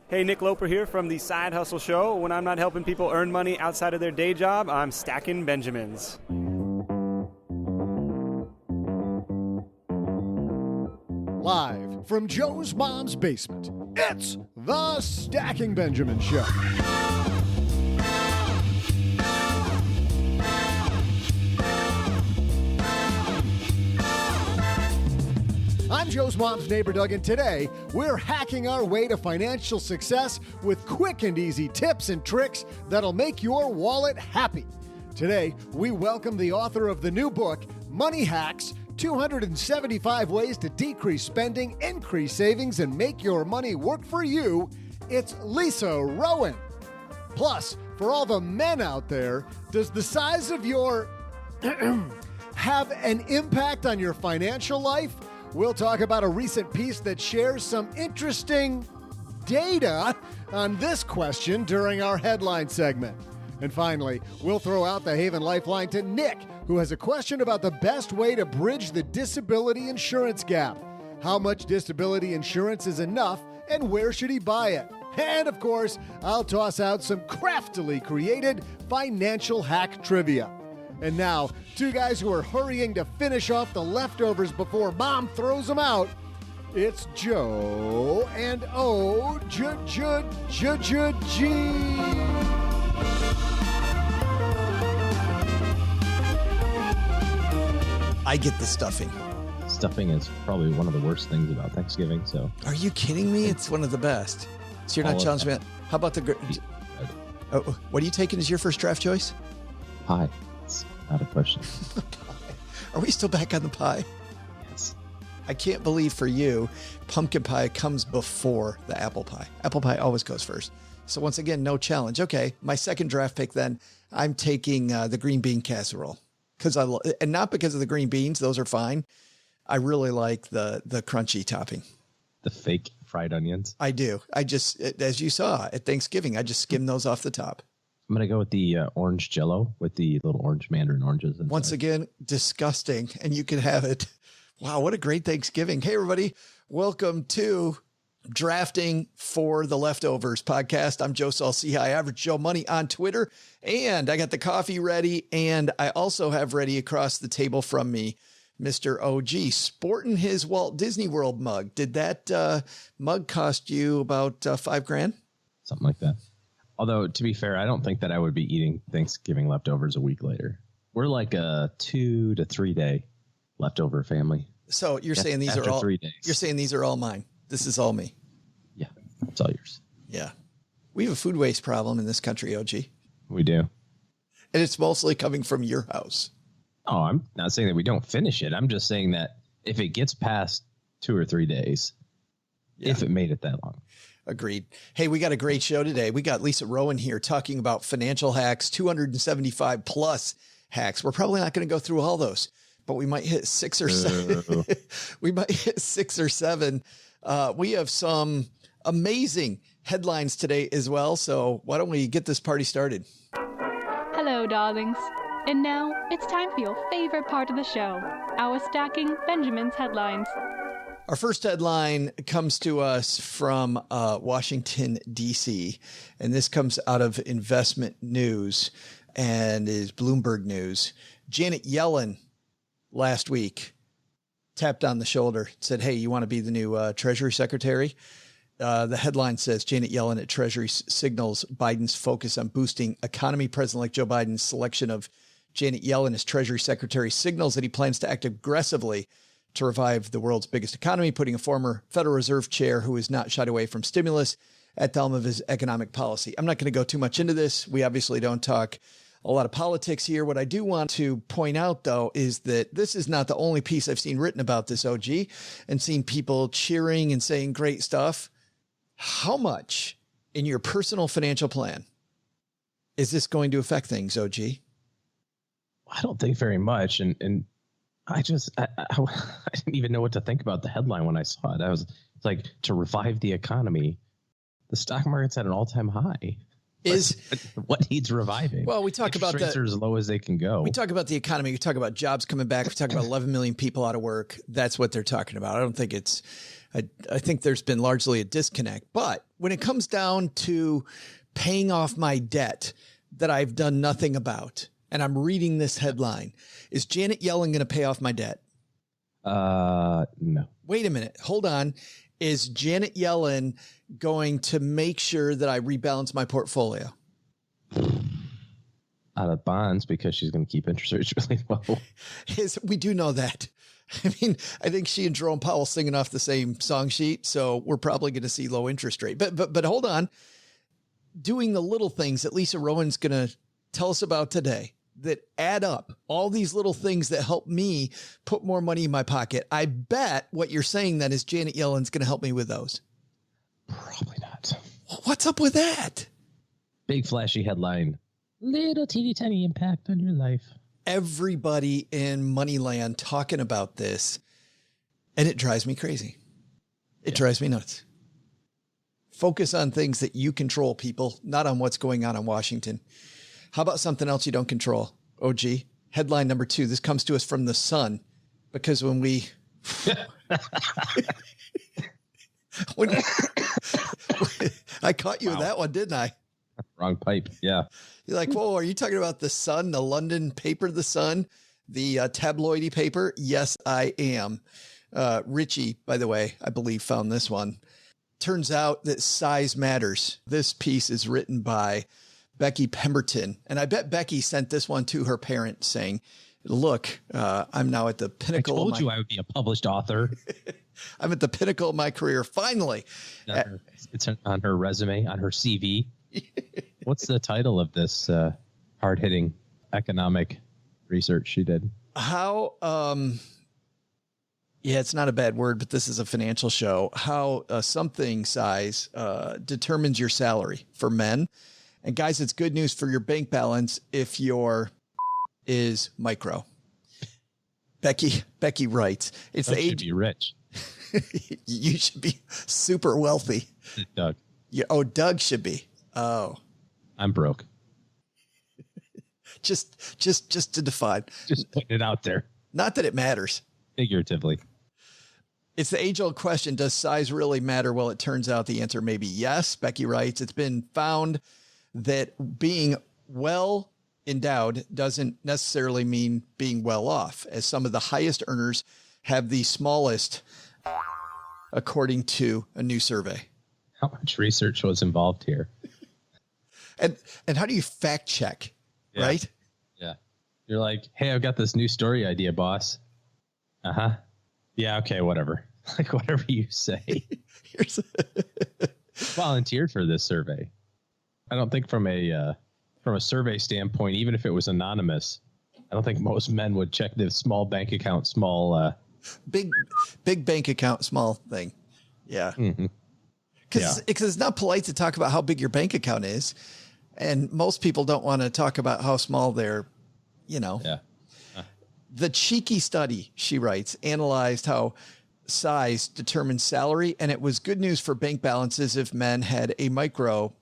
Hey, Nick Loper here from the Side Hustle Show. When I'm not helping people earn money outside of their day job, I'm stacking Benjamins. Live from Joe's mom's basement, it's the Stacking Benjamin Show. I'm Joe's mom's neighbor, Doug, and today we're hacking our way to financial success with quick and easy tips and tricks that'll make your wallet happy. Today, we welcome the author of the new book, Money Hacks, 275 Ways to Decrease Spending, Increase Savings, and Make Your Money Work for You. It's Lisa Rowan. Plus, for all the men out there, does the size of your have an impact on your financial life? We'll talk about a recent piece that shares some interesting data on this question during our headline segment. And finally, we'll throw out the Haven Lifeline to Nick, who has a question about the best way to bridge the disability insurance gap. How much disability insurance is enough, and where should he buy it? And of course, I'll toss out some craftily created financial hack trivia. And now, two guys who are hurrying to finish off the leftovers before Mom throws them out. It's Joe and O-G. I get the stuffing. Stuffing is probably one of the worst things about Thanksgiving. So, are you kidding me? It's one of the best. So you're not challenging me. How about the? What are you taking as your first draft choice? Pie. It's not a question. Are we still back on the pie? Yes. I can't believe for you, pumpkin pie comes before the apple pie. Apple pie always goes first. So once again, no challenge. Okay, my second draft pick then, I'm taking the green bean casserole. And not because of the green beans, those are fine. I really like the crunchy topping. The fake fried onions? I do. As you saw at Thanksgiving, I just skim those off the top. I'm going to go with the orange Jell-O with the little orange mandarin oranges. Inside. Once again, disgusting, and you can have it. Wow, what a great Thanksgiving. Hey, everybody. Welcome to Drafting for the Leftovers podcast. I'm Joe Saul-Sehy, Average Joe Money on Twitter, and I got the coffee ready, and I also have ready across the table from me, Mr. OG, sporting his Walt Disney World mug. Did that mug cost you about $5,000? Something like that. Although, to be fair, I don't think that I would be eating Thanksgiving leftovers a week later. We're like a 2 to 3 day leftover family. So you're saying these are all 3 days. You're saying these are all mine. This is all me. Yeah, it's all yours. Yeah. We have a food waste problem in this country, OG. We do. And it's mostly coming from your house. Oh, I'm not saying that we don't finish it. I'm just saying that if it gets past 2 or 3 days, if it made it that long. Agreed. Hey, we got a great show today. We got Lisa Rowan here talking about financial hacks, 275 plus hacks. We're probably not going to go through all those, but we might hit 6 or 7. We might hit 6 or 7. We have some amazing headlines today as well. So why don't we get this party started? Hello, darlings. And now it's time for your favorite part of the show, our Stacking Benjamin's headlines. Our first headline comes to us from Washington, D.C., and this comes out of Investment News and is Bloomberg News. Janet Yellen last week tapped on the shoulder, said, hey, you want to be the new Treasury Secretary? The headline says, Janet Yellen at Treasury signals Biden's focus on boosting economy. President-elect Joe Biden's selection of Janet Yellen as Treasury Secretary signals that he plans to act aggressively to revive the world's biggest economy, putting a former Federal Reserve chair who has not shied away from stimulus at the helm of his economic policy. I'm not going to go too much into this. We obviously don't talk a lot of politics here. What I do want to point out, though, is that this is not the only piece I've seen written about this, OG, and seen people cheering and saying great stuff. How much in your personal financial plan is this going to affect things, OG? I don't think very much. And I didn't even know what to think about the headline when I saw it. It's like, to revive the economy. The stock market's at an all-time high. What needs reviving? Well, we talk about rates are as low as they can go. We talk about the economy. We talk about jobs coming back. We talk about 11 million people out of work. That's what they're talking about. I don't think it's. I think there's been largely a disconnect. But when it comes down to paying off my debt that I've done nothing about, and I'm reading this headline, is Janet Yellen going to pay off my debt? No. Wait a minute. Hold on. Is Janet Yellen going to make sure that I rebalance my portfolio? Out of bonds, because she's going to keep interest rates really low. We do know that. I mean, I think she and Jerome Powell singing off the same song sheet, so we're probably going to see low interest rate. But hold on. Doing the little things that Lisa Rowan's going to tell us about today that add up, all these little things that help me put more money in my pocket. I bet what you're saying then is Janet Yellen's going to help me with those. Probably not. What's up with that? Big flashy headline. Little teeny tiny impact on your life. Everybody in Moneyland talking about this, and it drives me crazy. It drives me nuts. Focus on things that you control, people, not on what's going on in Washington. How about something else you don't control? OG, headline number 2. This comes to us from the Sun, because when I caught you with that one, didn't I? Wrong pipe. Yeah. You're like, whoa, are you talking about the Sun, the London paper, the Sun, the tabloidy paper? Yes, I am. Richie, by the way, I believe found this one. Turns out that size matters. This piece is written by Becky Pemberton. And I bet Becky sent this one to her parents saying, look, I'm now at the pinnacle. I told you I would be a published author. I'm at the pinnacle of my career. Finally. It's on her resume, on her CV. What's the title of this hard-hitting economic research she did? Yeah, it's not a bad word, but this is a financial show. How something size determines your salary for men. And guys, it's good news for your bank balance if your is micro. Becky writes, it's the age. Should be rich. You should be super wealthy. Doug. Yeah. Oh, Doug should be. Oh, I'm broke. just to define. Just putting it out there. Not that it matters. Figuratively. It's the age-old question, does size really matter? Well, it turns out the answer may be yes. Becky writes, it's been found that being well endowed doesn't necessarily mean being well off, as some of the highest earners have the smallest, according to a new survey. How much research was involved here? And how do you fact check, right? Yeah. You're like, hey, I've got this new story idea, boss. Uh-huh. Yeah, okay, whatever. Like, whatever you say. Volunteered for this survey. I don't think from a survey standpoint, even if it was anonymous, I don't think most men would check the small bank account, big bank account, small thing. Yeah. Mm-hmm. Because it's not polite to talk about how big your bank account is. And most people don't want to talk about how small their, Yeah. The cheeky study, she writes, analyzed how size determines salary, and it was good news for bank balances if men had a micro.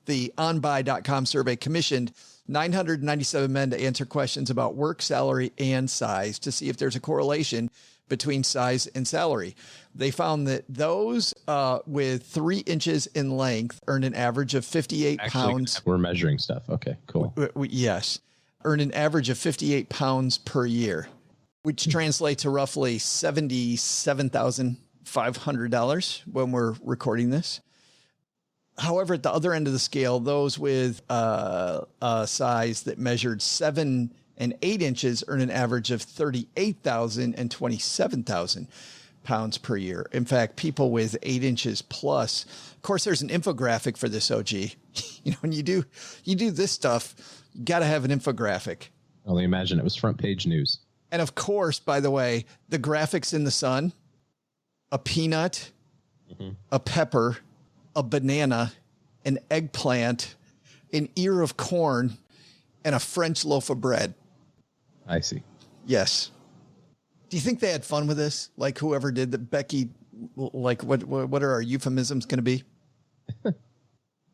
The onbuy.com survey commissioned 997 men to answer questions about work, salary, and size to see if there's a correlation between size and salary. They found that those with 3 inches in length earned an average of 58 pounds. We're measuring stuff. Okay, cool. Yes. Earned an average of 58 pounds per year, which translates to roughly $77,500 when we're recording this. However, at the other end of the scale, those with a size that measured 7 and 8 inches earn an average of 38,000 and 27,000 pounds per year. In fact, people with 8 inches plus, of course, there's an infographic for this, OG. When you do this stuff, you got to have an infographic. Only imagine it was front page news. And of course, by the way, the graphics in the Sun, a peanut, a pepper, a banana, an eggplant, an ear of corn, and a French loaf of bread. I see. Yes. Do you think they had fun with this? Like whoever did that, Becky, like what are our euphemisms going to be?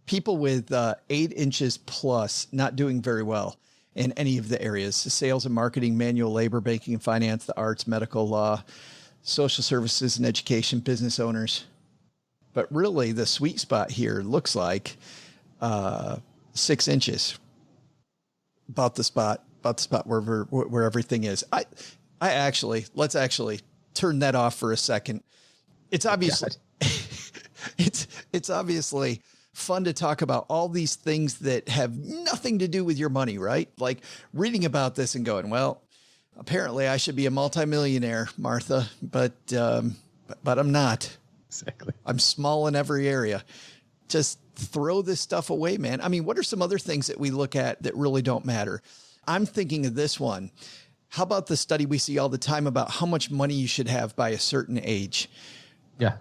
people with 8 inches plus not doing very well in any of the areas: sales and marketing, manual labor, banking and finance, the arts, medical, law, social services and education, business owners. But really the sweet spot here looks like 6 inches, about the spot where everything is. Let's actually turn that off for a second. It's obviously, it's obviously fun to talk about all these things that have nothing to do with your money, right? Like reading about this and going, well, apparently I should be a multimillionaire, Martha, but I'm not. Exactly. I'm small in every area. Just throw this stuff away, man. I mean, what are some other things that we look at that really don't matter? I'm thinking of this one. How about the study we see all the time about how much money you should have by a certain age? Yeah.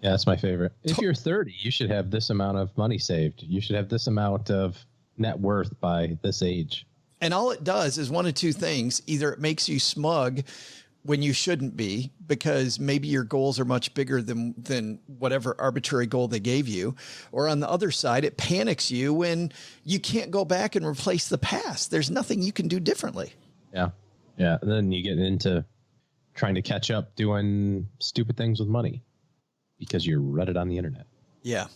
Yeah, that's my favorite. If you're 30, you should have this amount of money saved. You should have this amount of net worth by this age. And all it does is one of two things. Either it makes you smug when you shouldn't be, because maybe your goals are much bigger than whatever arbitrary goal they gave you. Or on the other side, it panics you when you can't go back and replace the past. There's nothing you can do differently. Yeah. Yeah. And then you get into trying to catch up doing stupid things with money because you read it on the internet. Yeah.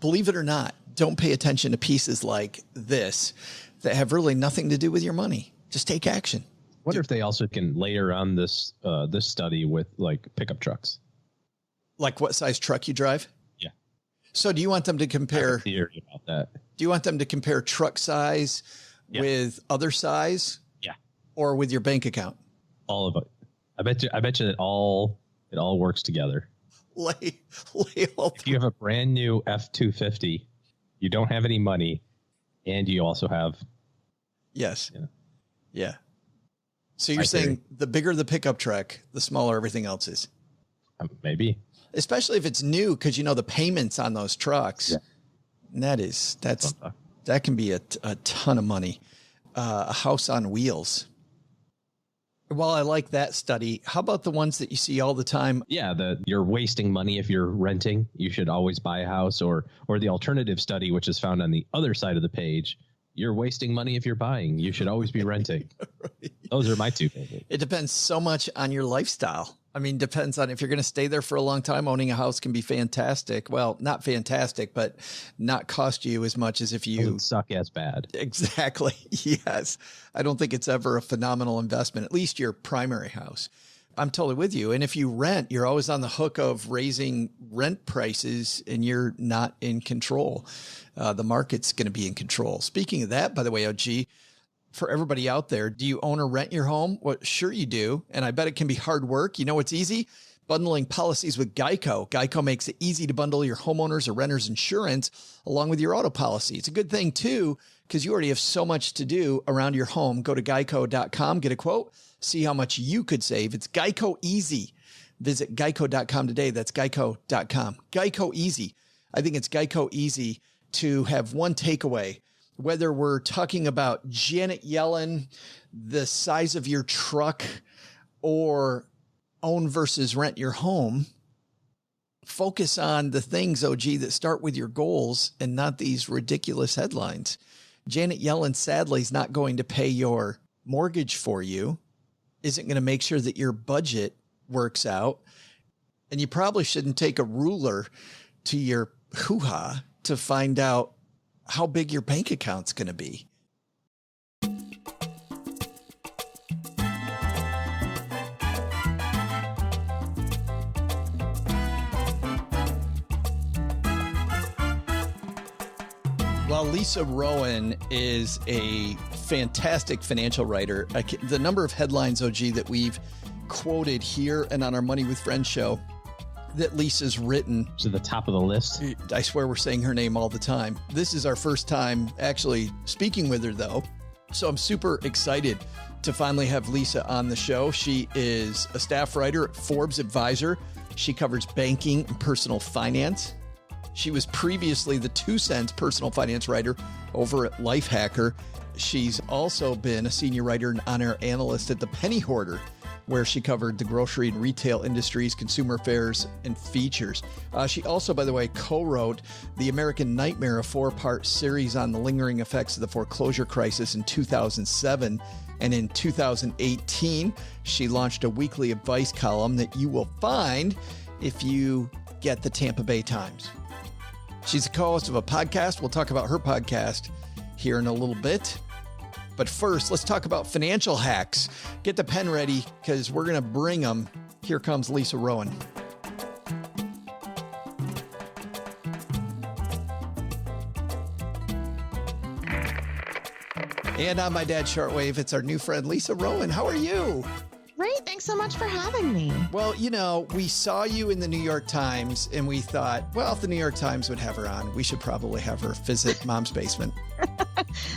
Believe it or not, don't pay attention to pieces like this that have really nothing to do with your money. Just take action. Wonder if they also can layer on this study with like pickup trucks. Like what size truck you drive? Yeah. So do you want them to compare? I have a theory about that. Do you want them to compare truck size with other size? Yeah. Or with your bank account? All of it. I bet you it all works together. Lay all if you have a brand new F-250, you don't have any money, and you also have. Yes. You know, yeah. So you're saying the bigger the pickup truck, the smaller everything else is. Maybe. Especially if it's new, because the payments on those trucks. Yeah. And that can be a ton of money. A house on wheels. Well, I like that study. How about the ones that you see all the time? Yeah, you're wasting money if you're renting. You should always buy a house, or the alternative study, which is found on the other side of the page. You're wasting money if you're buying. You should always be renting. Right. Those are my two favorites. It depends so much on your lifestyle. I mean, depends on if you're going to stay there for a long time. Owning a house can be fantastic. Well, not fantastic, but not cost you as much as if you doesn't suck as bad. Exactly. Yes. I don't think it's ever a phenomenal investment, at least your primary house. I'm totally with you. And if you rent, you're always on the hook of raising rent prices and you're not in control. The market's going to be in control. Speaking of that, by the way, OG, for everybody out there, do you own or rent your home? Well, sure you do. And I bet it can be hard work. You know what's easy? Bundling policies with Geico. Geico makes it easy to bundle your homeowners or renters insurance along with your auto policy. It's a good thing too, because you already have so much to do around your home. Go to geico.com, get a quote, see how much you could save. It's Geico Easy. Visit geico.com today. That's geico.com. Geico Easy. I think it's Geico Easy to have one takeaway. Whether we're talking about Janet Yellen, the size of your truck, or own versus rent your home, focus on the things, OG, that start with your goals and not these ridiculous headlines. Janet Yellen, sadly, is not going to pay your mortgage for you, isn't going to make sure that your budget works out. And you probably shouldn't take a ruler to your hoo-ha to find out how big your bank account's going to be. Well, Lisa Rowan is a fantastic financial writer. The number of headlines, OG, that we've quoted here and on our Money with Friends show that Lisa's written. To the top of the list. I swear we're saying her name all the time. This is our first time actually speaking with her, though. So I'm super excited to finally have Lisa on the show. She is a staff writer at Forbes Advisor. She covers banking and personal finance. She was previously the 2 Cents personal finance writer over at Lifehacker. She's also been a senior writer and on-air analyst at The Penny Hoarder. where she covered the grocery and retail industries, consumer affairs, and features. She also, by the way, co-wrote The American Nightmare, a 4-part series on the lingering effects of the foreclosure crisis in 2007. And in 2018, she launched a weekly advice column that you will find if you get the Tampa Bay Times. She's the co-host of a podcast. We'll talk about her podcast here in a little bit. But first, let's talk about financial hacks. Get the pen ready because we're going to bring them. Here comes Lisa Rowan. And on my dad's shortwave, it's our new friend, Lisa Rowan. How are you? Great. Thanks so much for having me. Well, you know, we saw you in the New York Times and we thought, well, if the New York Times would have her on, we should probably have her visit Mom's Basement.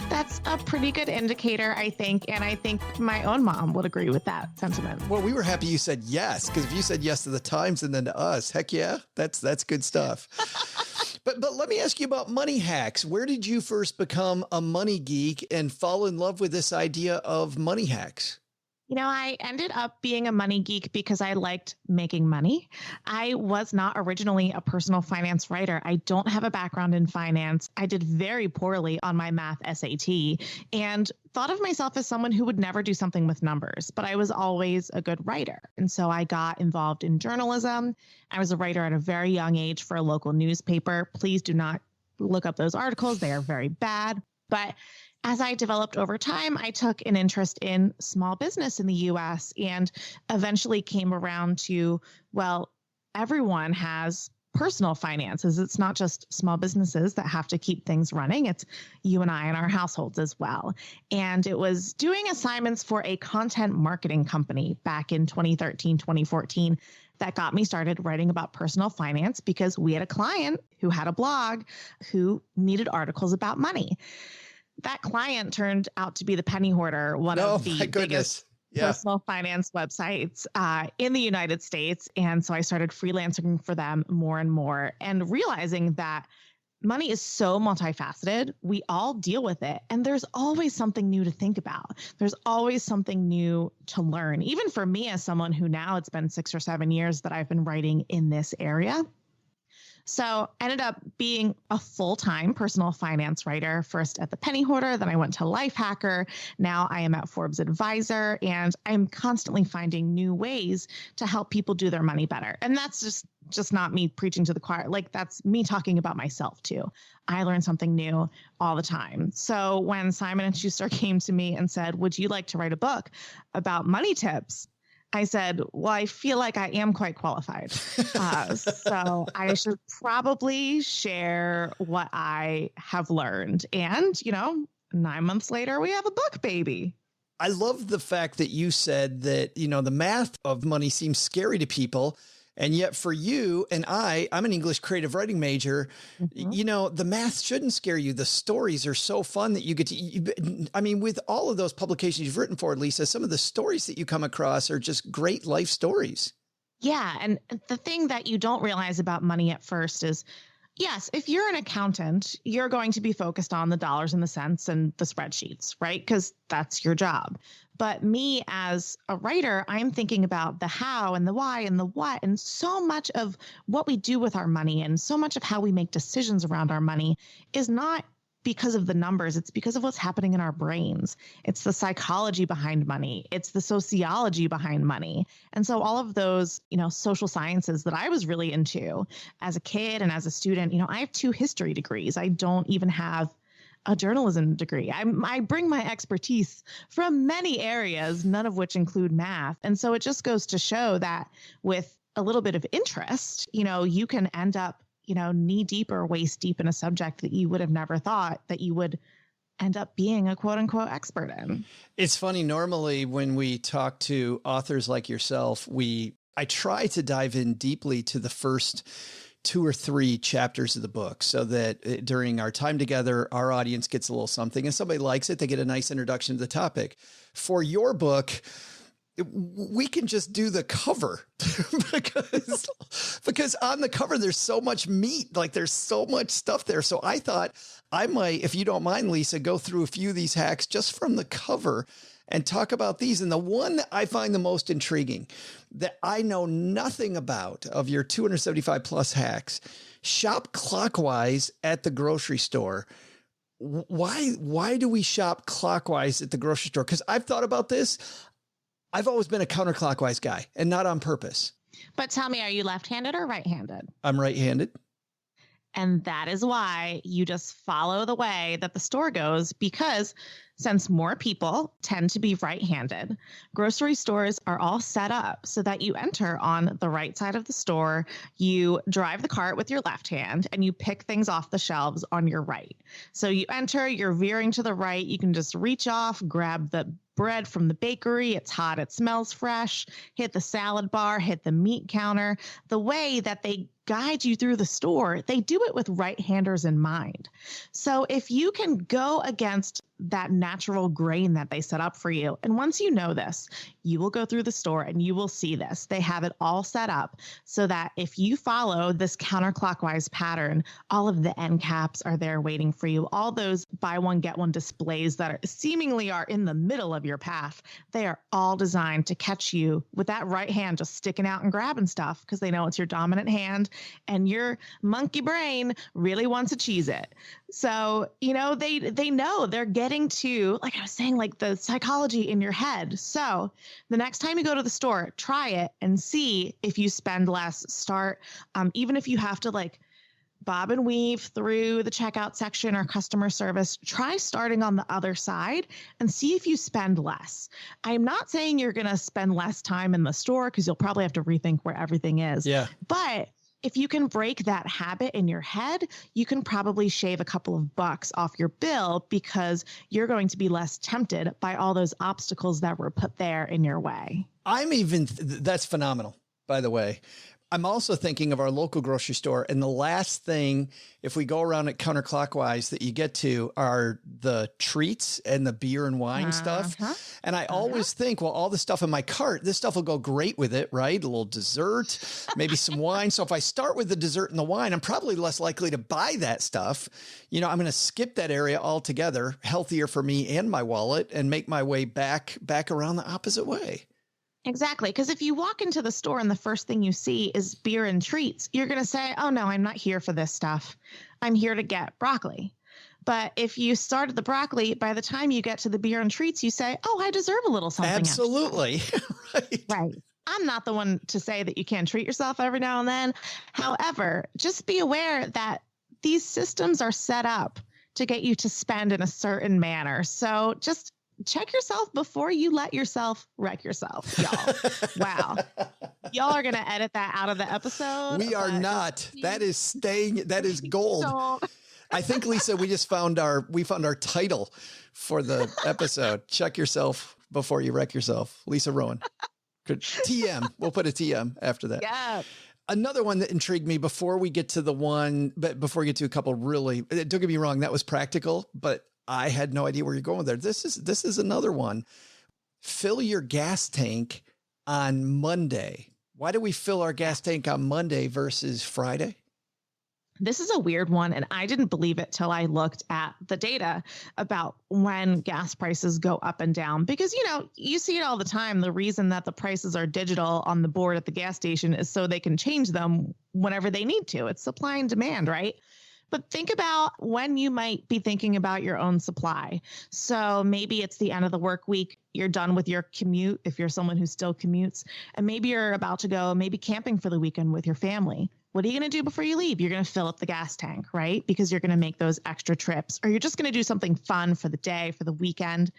That's a pretty good indicator, I think. And I think my own mom would agree with that sentiment. Well, we were happy you said yes, because if you said yes to the Times and then to us, heck yeah, that's good stuff. But let me ask you about money hacks. Where did you first become a money geek and fall in love with this idea of money hacks? You know, I ended up being a money geek because I liked making money. I was not originally a personal finance writer. I don't have a background in finance. I did very poorly on my math SAT and thought of myself as someone who would never do something with numbers, but I was always a good writer. And so I got involved in journalism. I was a writer at a very young age for a local newspaper. Please do not look up those articles. They are very bad. But as I developed over time, I took an interest in small business in the U.S. and eventually came around to, well, everyone has personal finances. It's not just small businesses that have to keep things running. It's you and I and our households as well. And it was doing assignments for a content marketing company back in 2013, 2014 that got me started writing about personal finance because we had a client who had a blog who needed articles about money. That client turned out to be the Penny Hoarder, one of the biggest personal finance websites in the United States. And so I started freelancing for them more and more and realizing that money is so multifaceted. We all deal with it. And there's always something new to think about. There's always something new to learn. Even for me as someone who now it's been 6 or 7 years that I've been writing in this area. So I ended up being a full-time personal finance writer, first at the Penny Hoarder, then I went to Lifehacker. Now I am at Forbes Advisor, and I'm constantly finding new ways to help people do their money better. And that's just not me preaching to the choir. Like, that's me talking about myself too. I learn something new all the time. So when Simon & Schuster came to me and said, would you like to write a book about money tips? I said, well, I feel like I am quite qualified. So I should probably share what I have learned. And, 9 months later, we have a book baby. I love the fact that you said that, the math of money seems scary to people. And yet for you and I'm an English creative writing major, the math shouldn't scare you. The stories are so fun that you get to, with all of those publications you've written for, Lisa, some of the stories that you come across are just great life stories. Yeah. And the thing that you don't realize about money at first is, yes, if you're an accountant, you're going to be focused on the dollars and the cents and the spreadsheets, right? Because that's your job. But me as a writer, I'm thinking about the how and the why and the what. And so much of what we do with our money and so much of how we make decisions around our money is not because of the numbers. It's because of what's happening in our brains. It's the psychology behind money. It's the sociology behind money. And so all of those, social sciences that I was really into as a kid and as a student, I have 2 history degrees. I don't even have a journalism degree. I bring my expertise from many areas, none of which include math. And so it just goes to show that with a little bit of interest, you can end up, knee deep or waist deep in a subject that you would have never thought that you would end up being a quote unquote expert in. It's funny. Normally when we talk to authors like yourself, I try to dive in deeply to the first 2 or 3 chapters of the book so that during our time together, our audience gets a little something and somebody likes it. They get a nice introduction to the topic. For your book, we can just do the cover because on the cover, there's so much meat, like there's so much stuff there. So I thought I might, if you don't mind, Lisa, go through a few of these hacks just from the cover. and talk about these. And the one that I find the most intriguing that I know nothing about of your 275 plus hacks, shop clockwise at the grocery store. Why do we shop clockwise at the grocery store? Because I've thought about this. I've always been a counterclockwise guy, and not on purpose. But tell me, are you left-handed or right-handed? I'm right-handed. And that is why you just follow the way that the store goes, because since more people tend to be right-handed, grocery stores are all set up so that you enter on the right side of the store, you drive the cart with your left hand, and you pick things off the shelves on your right. So you enter, you're veering to the right, you can just reach off, grab the bread from the bakery, it's hot, it smells fresh, hit the salad bar, hit the meat counter. The way that they guide you through the store, they do it with right-handers in mind. So if you can go against that natural grain that they set up for you, and once you know this, you will go through the store and you will see this. They have it all set up so that if you follow this counterclockwise pattern, all of the end caps are there waiting for you. All those buy one, get one displays that are seemingly are in the middle of your path, they are all designed to catch you with that right hand just sticking out and grabbing stuff because they know it's your dominant hand and your monkey brain really wants to cheese it. So, you know, they know they're getting to, like I was saying, like the psychology in your head. So the next time you go to the store, try it and see if you spend less. Start, even if you have to like bob and weave through the checkout section or customer service, try starting on the other side and see if you spend less. I'm not saying you're going to spend less time in the store because you'll probably have to rethink where everything is. Yeah. But if you can break that habit in your head, you can probably shave a couple of bucks off your bill because you're going to be less tempted by all those obstacles that were put there in your way. That's phenomenal, by the way. I'm also thinking of our local grocery store. And the last thing, if we go around it counterclockwise, that you get to are the treats and the beer and wine stuff. And I always think, well, all the stuff in my cart, this stuff will go great with it, right? A little dessert, maybe some wine. So if I start with the dessert and the wine, I'm probably less likely to buy that stuff. You know, I'm going to skip that area altogether, healthier for me and my wallet, and make my way back around the opposite way. Exactly. Because if you walk into the store and the first thing you see is beer and treats, you're going to say, oh, no, I'm not here for this stuff. I'm here to get broccoli. But if you started the broccoli, by the time you get to the beer and treats, you say, oh, I deserve a little something. Absolutely. Right. I'm not the one to say that you can't treat yourself every now and then. However, just be aware that these systems are set up to get you to spend in a certain manner. So just check yourself before you let yourself wreck yourself, y'all. Wow. Y'all are going to edit that out of the episode. We are not. That is staying. That is gold. I think, Lisa, we found our title for the episode. Check yourself before you wreck yourself. Lisa Rowan. TM. We'll put a TM after that. Yeah. Another one that intrigued me before we get to before we get to a couple really, don't get me wrong, that was practical, but I had no idea where you're going there. This is another one. Fill your gas tank on Monday. Why do we fill our gas tank on Monday versus Friday? This is a weird one, and I didn't believe it till I looked at the data about when gas prices go up and down. Because, you know, you see it all the time. The reason that the prices are digital on the board at the gas station is so they can change them whenever they need to. It's supply and demand, right? But think about when you might be thinking about your own supply. So maybe it's the end of the work week. You're done with your commute if you're someone who still commutes. And maybe you're about to go maybe camping for the weekend with your family. What are you going to do before you leave? You're going to fill up the gas tank, right? Because you're going to make those extra trips. Or you're just going to do something fun for the day, for the weekend.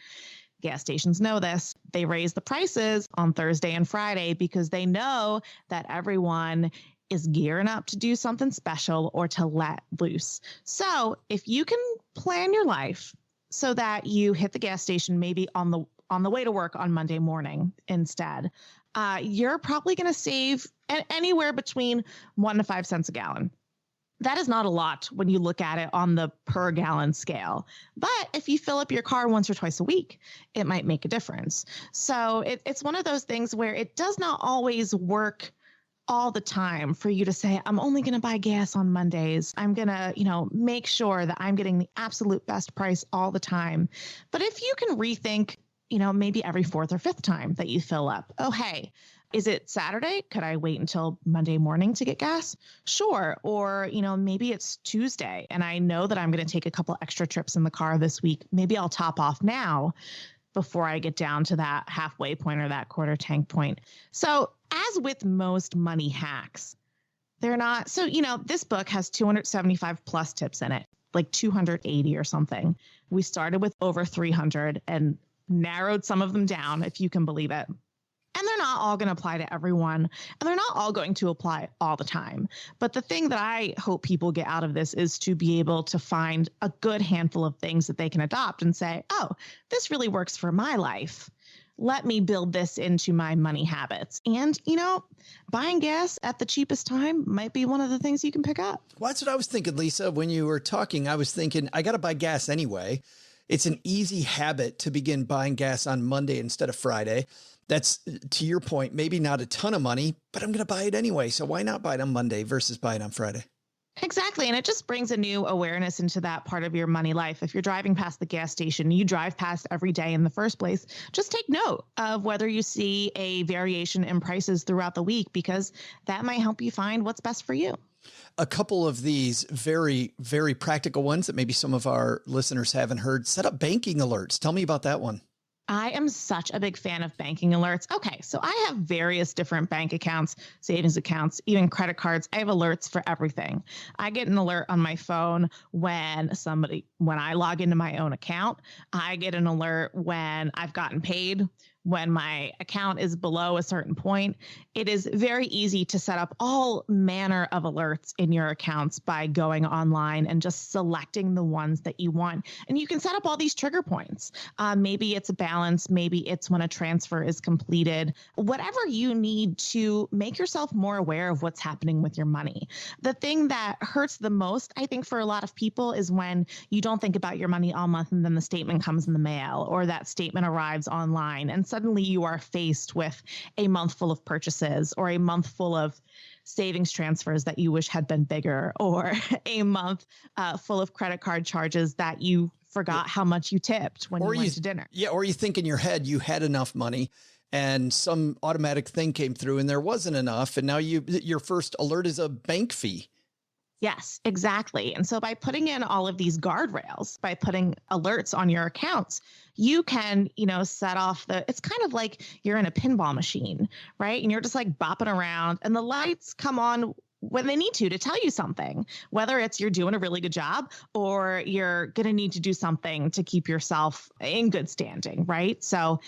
Gas stations know this. They raise the prices on Thursday and Friday because they know that everyone is gearing up to do something special or to let loose. So if you can plan your life so that you hit the gas station maybe on the way to work on Monday morning instead, you're probably going to save anywhere between 1 to 5 cents a gallon. That is not a lot when you look at it on the per gallon scale. But if you fill up your car once or twice a week, it might make a difference. So it's one of those things where it does not always work all the time for you to say, I'm only going to buy gas on Mondays. I'm going to, make sure that I'm getting the absolute best price all the time. But if you can rethink maybe every fourth or fifth time that you fill up. Oh, hey, is it Saturday? Could I wait until Monday morning to get gas? Sure. Or, maybe it's Tuesday and I know that I'm going to take a couple extra trips in the car this week. Maybe I'll top off now before I get down to that halfway point or that quarter tank point. So as with most money hacks, they're not. So, this book has 275 plus tips in it, like 280 or something. We started with over 300 and narrowed some of them down, if you can believe it. And they're not all going to apply to everyone, and they're not all going to apply all the time. But the thing that I hope people get out of this is to be able to find a good handful of things that they can adopt and say, oh, this really works for my life. Let me build this into my money habits. And, buying gas at the cheapest time might be one of the things you can pick up. Well, that's what I was thinking, Lisa. When you were talking, I was thinking, I got to buy gas anyway. It's an easy habit to begin buying gas on Monday instead of Friday. That's, to your point, maybe not a ton of money, but I'm going to buy it anyway. So why not buy it on Monday versus buy it on Friday? Exactly. And it just brings a new awareness into that part of your money life. If you're driving past the gas station, you drive past every day in the first place, just take note of whether you see a variation in prices throughout the week, because that might help you find what's best for you. A couple of these very, very practical ones that maybe some of our listeners haven't heard. Set up banking alerts. Tell me about that one. I am such a big fan of banking alerts. Okay, so I have various different bank accounts, savings accounts, even credit cards. I have alerts for everything. I get an alert on my phone when I log into my own account. I get an alert when I've gotten paid, when my account is below a certain point. It is very easy to set up all manner of alerts in your accounts by going online and just selecting the ones that you want. And you can set up all these trigger points. Maybe it's a balance. Maybe it's when a transfer is completed. Whatever you need to make yourself more aware of what's happening with your money. The thing that hurts the most, I think, for a lot of people is when you don't think about your money all month and then the statement comes in the mail or that statement arrives online and suddenly you are faced with a month full of purchases or a month full of savings transfers that you wish had been bigger, or a month full of credit card charges that you forgot how much you tipped when you went to dinner. Yeah, or you think in your head you had enough money and some automatic thing came through and there wasn't enough. And now your first alert is a bank fee. Yes, exactly. And so by putting in all of these guardrails, by putting alerts on your accounts, you can, set off it's kind of like you're in a pinball machine, right? And you're just like bopping around and the lights come on when they need to tell you something, whether it's you're doing a really good job or you're going to need to do something to keep yourself in good standing, right? So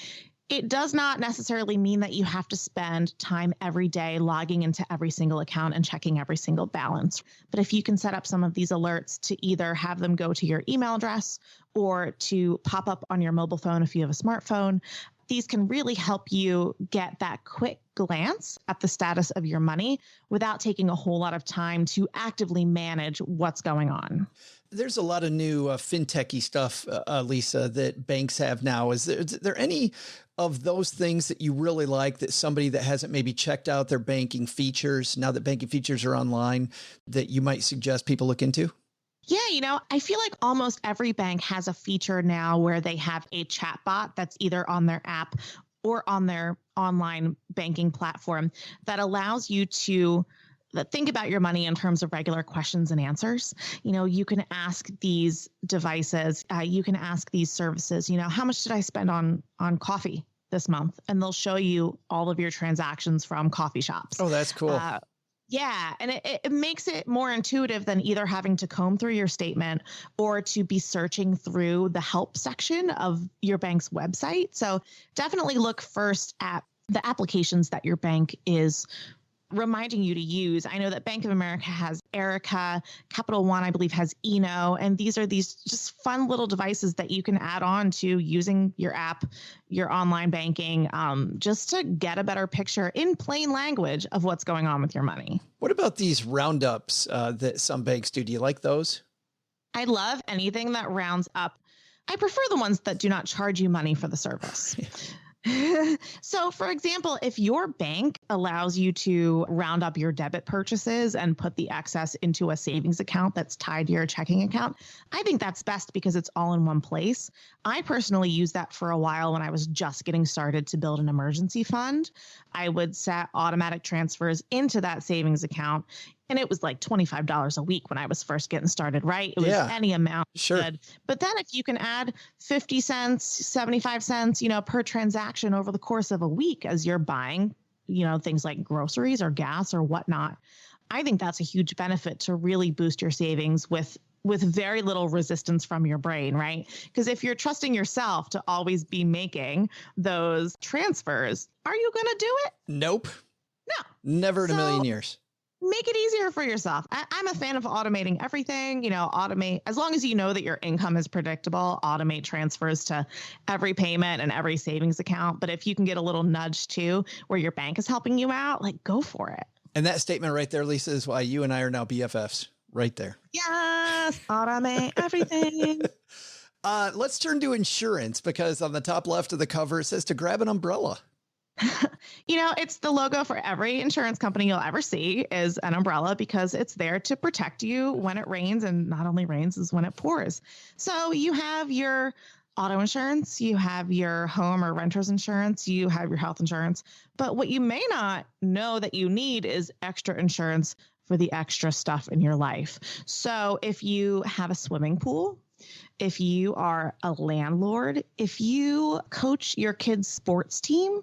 it does not necessarily mean that you have to spend time every day logging into every single account and checking every single balance. But if you can set up some of these alerts to either have them go to your email address or to pop up on your mobile phone if you have a smartphone, these can really help you get that quick glance at the status of your money without taking a whole lot of time to actively manage what's going on. There's a lot of new fintechy stuff, Lisa, that banks have now. Is there any of those things that you really like that somebody that hasn't maybe checked out their banking features, now that banking features are online, that you might suggest people look into? Yeah, I feel like almost every bank has a feature now where they have a chat bot that's either on their app or on their online banking platform that allows you to think about your money in terms of regular questions and answers. You can ask these devices, you can ask these services, how much did I spend on coffee this month? And they'll show you all of your transactions from coffee shops. Oh, that's cool. Yeah. And it makes it more intuitive than either having to comb through your statement or to be searching through the help section of your bank's website. So definitely look first at the applications that your bank is reminding you to use. I know that Bank of America has Erica, Capital One, I believe, has Eno, and these are these just fun little devices that you can add on to using your app, your online banking, just to get a better picture in plain language of what's going on with your money. What about these roundups that some banks do? Do you like those? I love anything that rounds up. I prefer the ones that do not charge you money for the service. So, for example, if your bank allows you to round up your debit purchases and put the excess into a savings account that's tied to your checking account, I think that's best because it's all in one place. I personally used that for a while when I was just getting started to build an emergency fund. I would set automatic transfers into that savings account. And it was like $25 a week when I was first getting started, right? It was any amount. Sure. Good. But then if you can add 50 cents, 75 cents, per transaction over the course of a week as you're buying, things like groceries or gas or whatnot, I think that's a huge benefit to really boost your savings with very little resistance from your brain, right? Because if you're trusting yourself to always be making those transfers, are you going to do it? Nope. No. Never in a million years. Make it easier for yourself. I'm a fan of automating everything, automate as long as you know that your income is predictable, automate transfers to every payment and every savings account. But if you can get a little nudge too, where your bank is helping you out, go for it. And that statement right there, Lisa, is why you and I are now BFFs right there. Yes. Automate everything. Let's turn to insurance because on the top left of the cover, it says to grab an umbrella. It's the logo for every insurance company you'll ever see is an umbrella because it's there to protect you when it rains, and not only rains is when it pours. So you have your auto insurance, you have your home or renter's insurance, you have your health insurance. But what you may not know that you need is extra insurance for the extra stuff in your life. So if you have a swimming pool, if you are a landlord, if you coach your kids' sports team,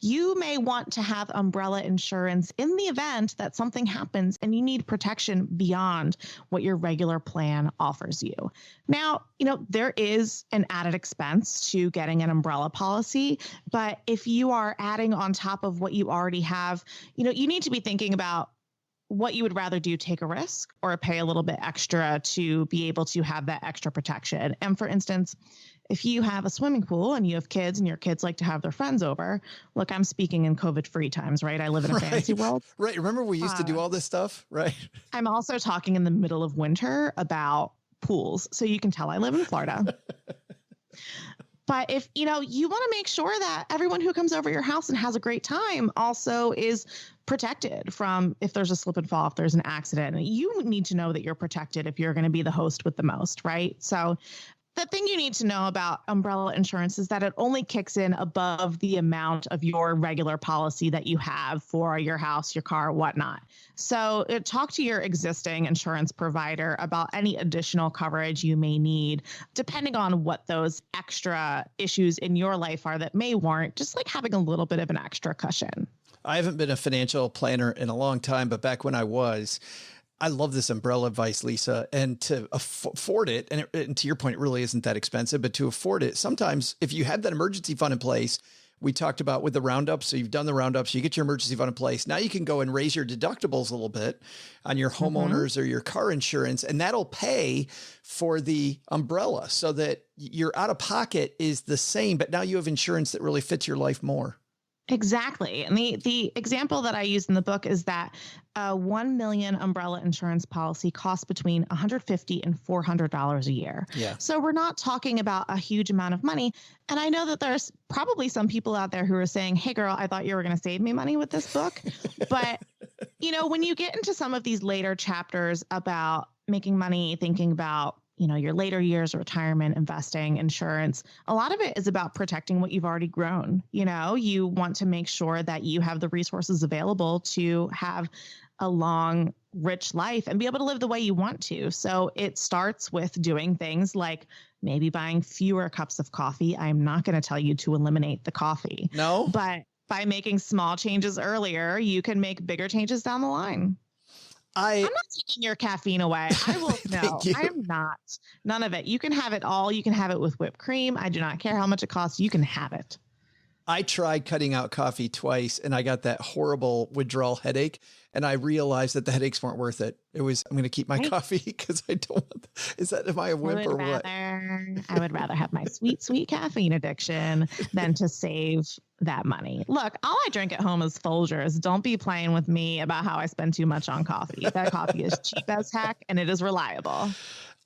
you may want to have umbrella insurance in the event that something happens and you need protection beyond what your regular plan offers you. Now, there is an added expense to getting an umbrella policy, but if you are adding on top of what you already have, you need to be thinking about what you would rather do, take a risk or pay a little bit extra to be able to have that extra protection. And for instance, if you have a swimming pool and you have kids and your kids like to have their friends over, look, I'm speaking in COVID-free times, right? I live in a fantasy world. Right. Remember we used to do all this stuff, right? I'm also talking in the middle of winter about pools. So you can tell I live in Florida. But if, you want to make sure that everyone who comes over your house and has a great time also is protected from if there's a slip and fall, if there's an accident, you need to know that you're protected if you're going to be the host with the most, right? So the thing you need to know about umbrella insurance is that it only kicks in above the amount of your regular policy that you have for your house, your car, whatnot. So talk to your existing insurance provider about any additional coverage you may need, depending on what those extra issues in your life are that may warrant just having a little bit of an extra cushion. I haven't been a financial planner in a long time, but back when I was, I love this umbrella advice, Lisa, and to afford it. And to your point, it really isn't that expensive, but to afford it, sometimes if you have that emergency fund in place, we talked about with the roundup. So you've done the roundup, so you get your emergency fund in place. Now you can go and raise your deductibles a little bit on your homeowners or your car insurance, and that'll pay for the umbrella so that your out of pocket is the same, but now you have insurance that really fits your life more. Exactly. And the example that I used in the book is that a 1 million umbrella insurance policy costs between $150 and $400 a year. Yeah. So we're not talking about a huge amount of money. And I know that there's probably some people out there who are saying, hey, girl, I thought you were going to save me money with this book. But, when you get into some of these later chapters about making money, thinking about your later years, retirement, investing, insurance, a lot of it is about protecting what you've already grown. You want to make sure that you have the resources available to have a long, rich life and be able to live the way you want to. So it starts with doing things like maybe buying fewer cups of coffee. I'm not going to tell you to eliminate the coffee. No. But by making small changes earlier, you can make bigger changes down the line. I'm not taking your caffeine away. I will. No, I'm not. None of it. You can have it all. You can have it with whipped cream. I do not care how much it costs. You can have it. I tried cutting out coffee twice and I got that horrible withdrawal headache. And I realized that the headaches weren't worth it. It was, I'm going to keep my coffee because I don't want, am I a wimp or what? I would rather have my sweet, sweet caffeine addiction than to save that money. Look, all I drink at home is Folgers. Don't be playing with me about how I spend too much on coffee. That coffee is cheap as heck and it is reliable.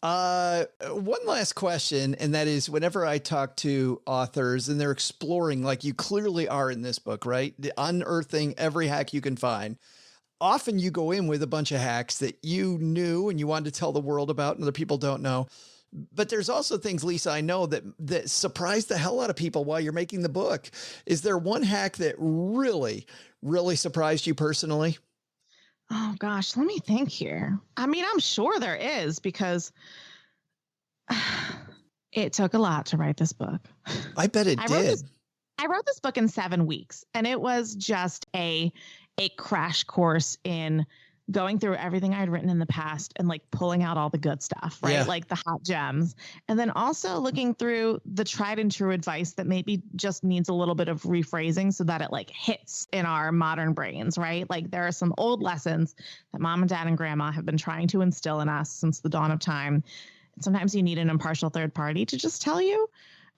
One last question, and that is whenever I talk to authors and they're exploring, like you clearly are in this book, right? The unearthing every hack you can find. Often you go in with a bunch of hacks that you knew and you wanted to tell the world about and other people don't know. But there's also things, Lisa, I know that surprised the hell out of people while you're making the book. Is there one hack that really, really surprised you personally? Oh, gosh, let me think here. I mean, I'm sure there is because it took a lot to write this book. I bet it did. I wrote this book in 7 weeks, and it was just a crash course in going through everything I'd written in the past and like pulling out all the good stuff, right? Yeah. Like the hot gems. And then also looking through the tried and true advice that maybe just needs a little bit of rephrasing so that it like hits in our modern brains, right? Like there are some old lessons that mom and dad and grandma have been trying to instill in us since the dawn of time. And sometimes you need an impartial third party to just tell you.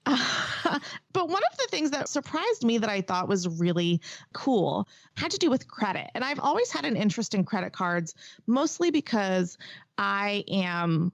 But one of the things that surprised me that I thought was really cool had to do with credit. And I've always had an interest in credit cards, mostly because I am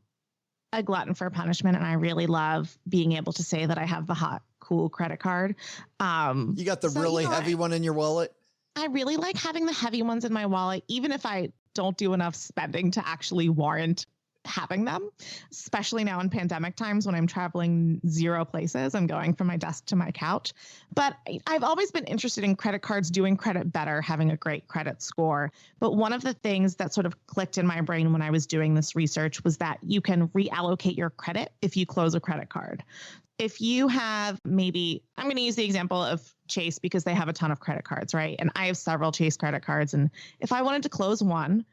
a glutton for punishment and I really love being able to say that I have the hot, cool credit card. You got the really heavy one in your wallet? I really like having the heavy ones in my wallet, even if I don't do enough spending to actually warrant having them, especially now in pandemic times when I'm traveling 0 places. I'm going from my desk to my couch. But I've always been interested in credit cards, doing credit better, having a great credit score. But one of the things that sort of clicked in my brain when I was doing this research was that you can reallocate your credit if you close a credit card. If you have maybe, I'm going to use the example of Chase because they have a ton of credit cards, right? And I have several Chase credit cards. And if I wanted to close one,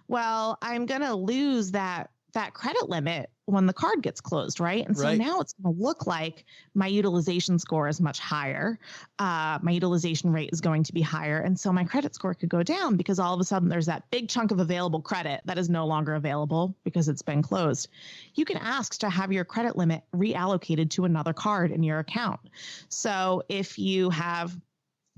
well, I'm going to lose that credit limit when the card gets closed, right? And so now it's going to look like my utilization score is much higher. My utilization rate is going to be higher. And so my credit score could go down because all of a sudden there's that big chunk of available credit that is no longer available because it's been closed. You can ask to have your credit limit reallocated to another card in your account. So if you have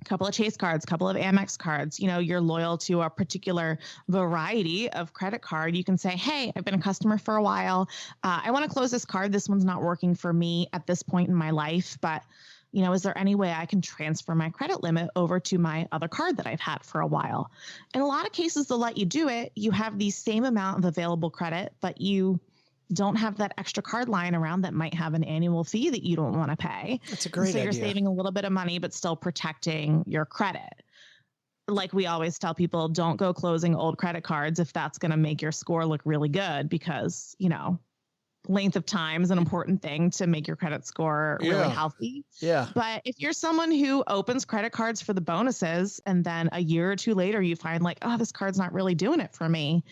couple of Chase cards, couple of Amex cards, you're loyal to a particular variety of credit card, you can say, hey, I've been a customer for a while. I want to close this card. This one's not working for me at this point in my life, but is there any way I can transfer my credit limit over to my other card that I've had for a while? In a lot of cases, they'll let you do it. You have the same amount of available credit, but you don't have that extra card lying around that might have an annual fee that you don't want to pay. That's a great idea. So you're saving a little bit of money, but still protecting your credit. Like we always tell people, don't go closing old credit cards if that's going to make your score look really good because, length of time is an important thing to make your credit score really healthy. Yeah. But if you're someone who opens credit cards for the bonuses and then a year or two later you find like, oh, this card's not really doing it for me,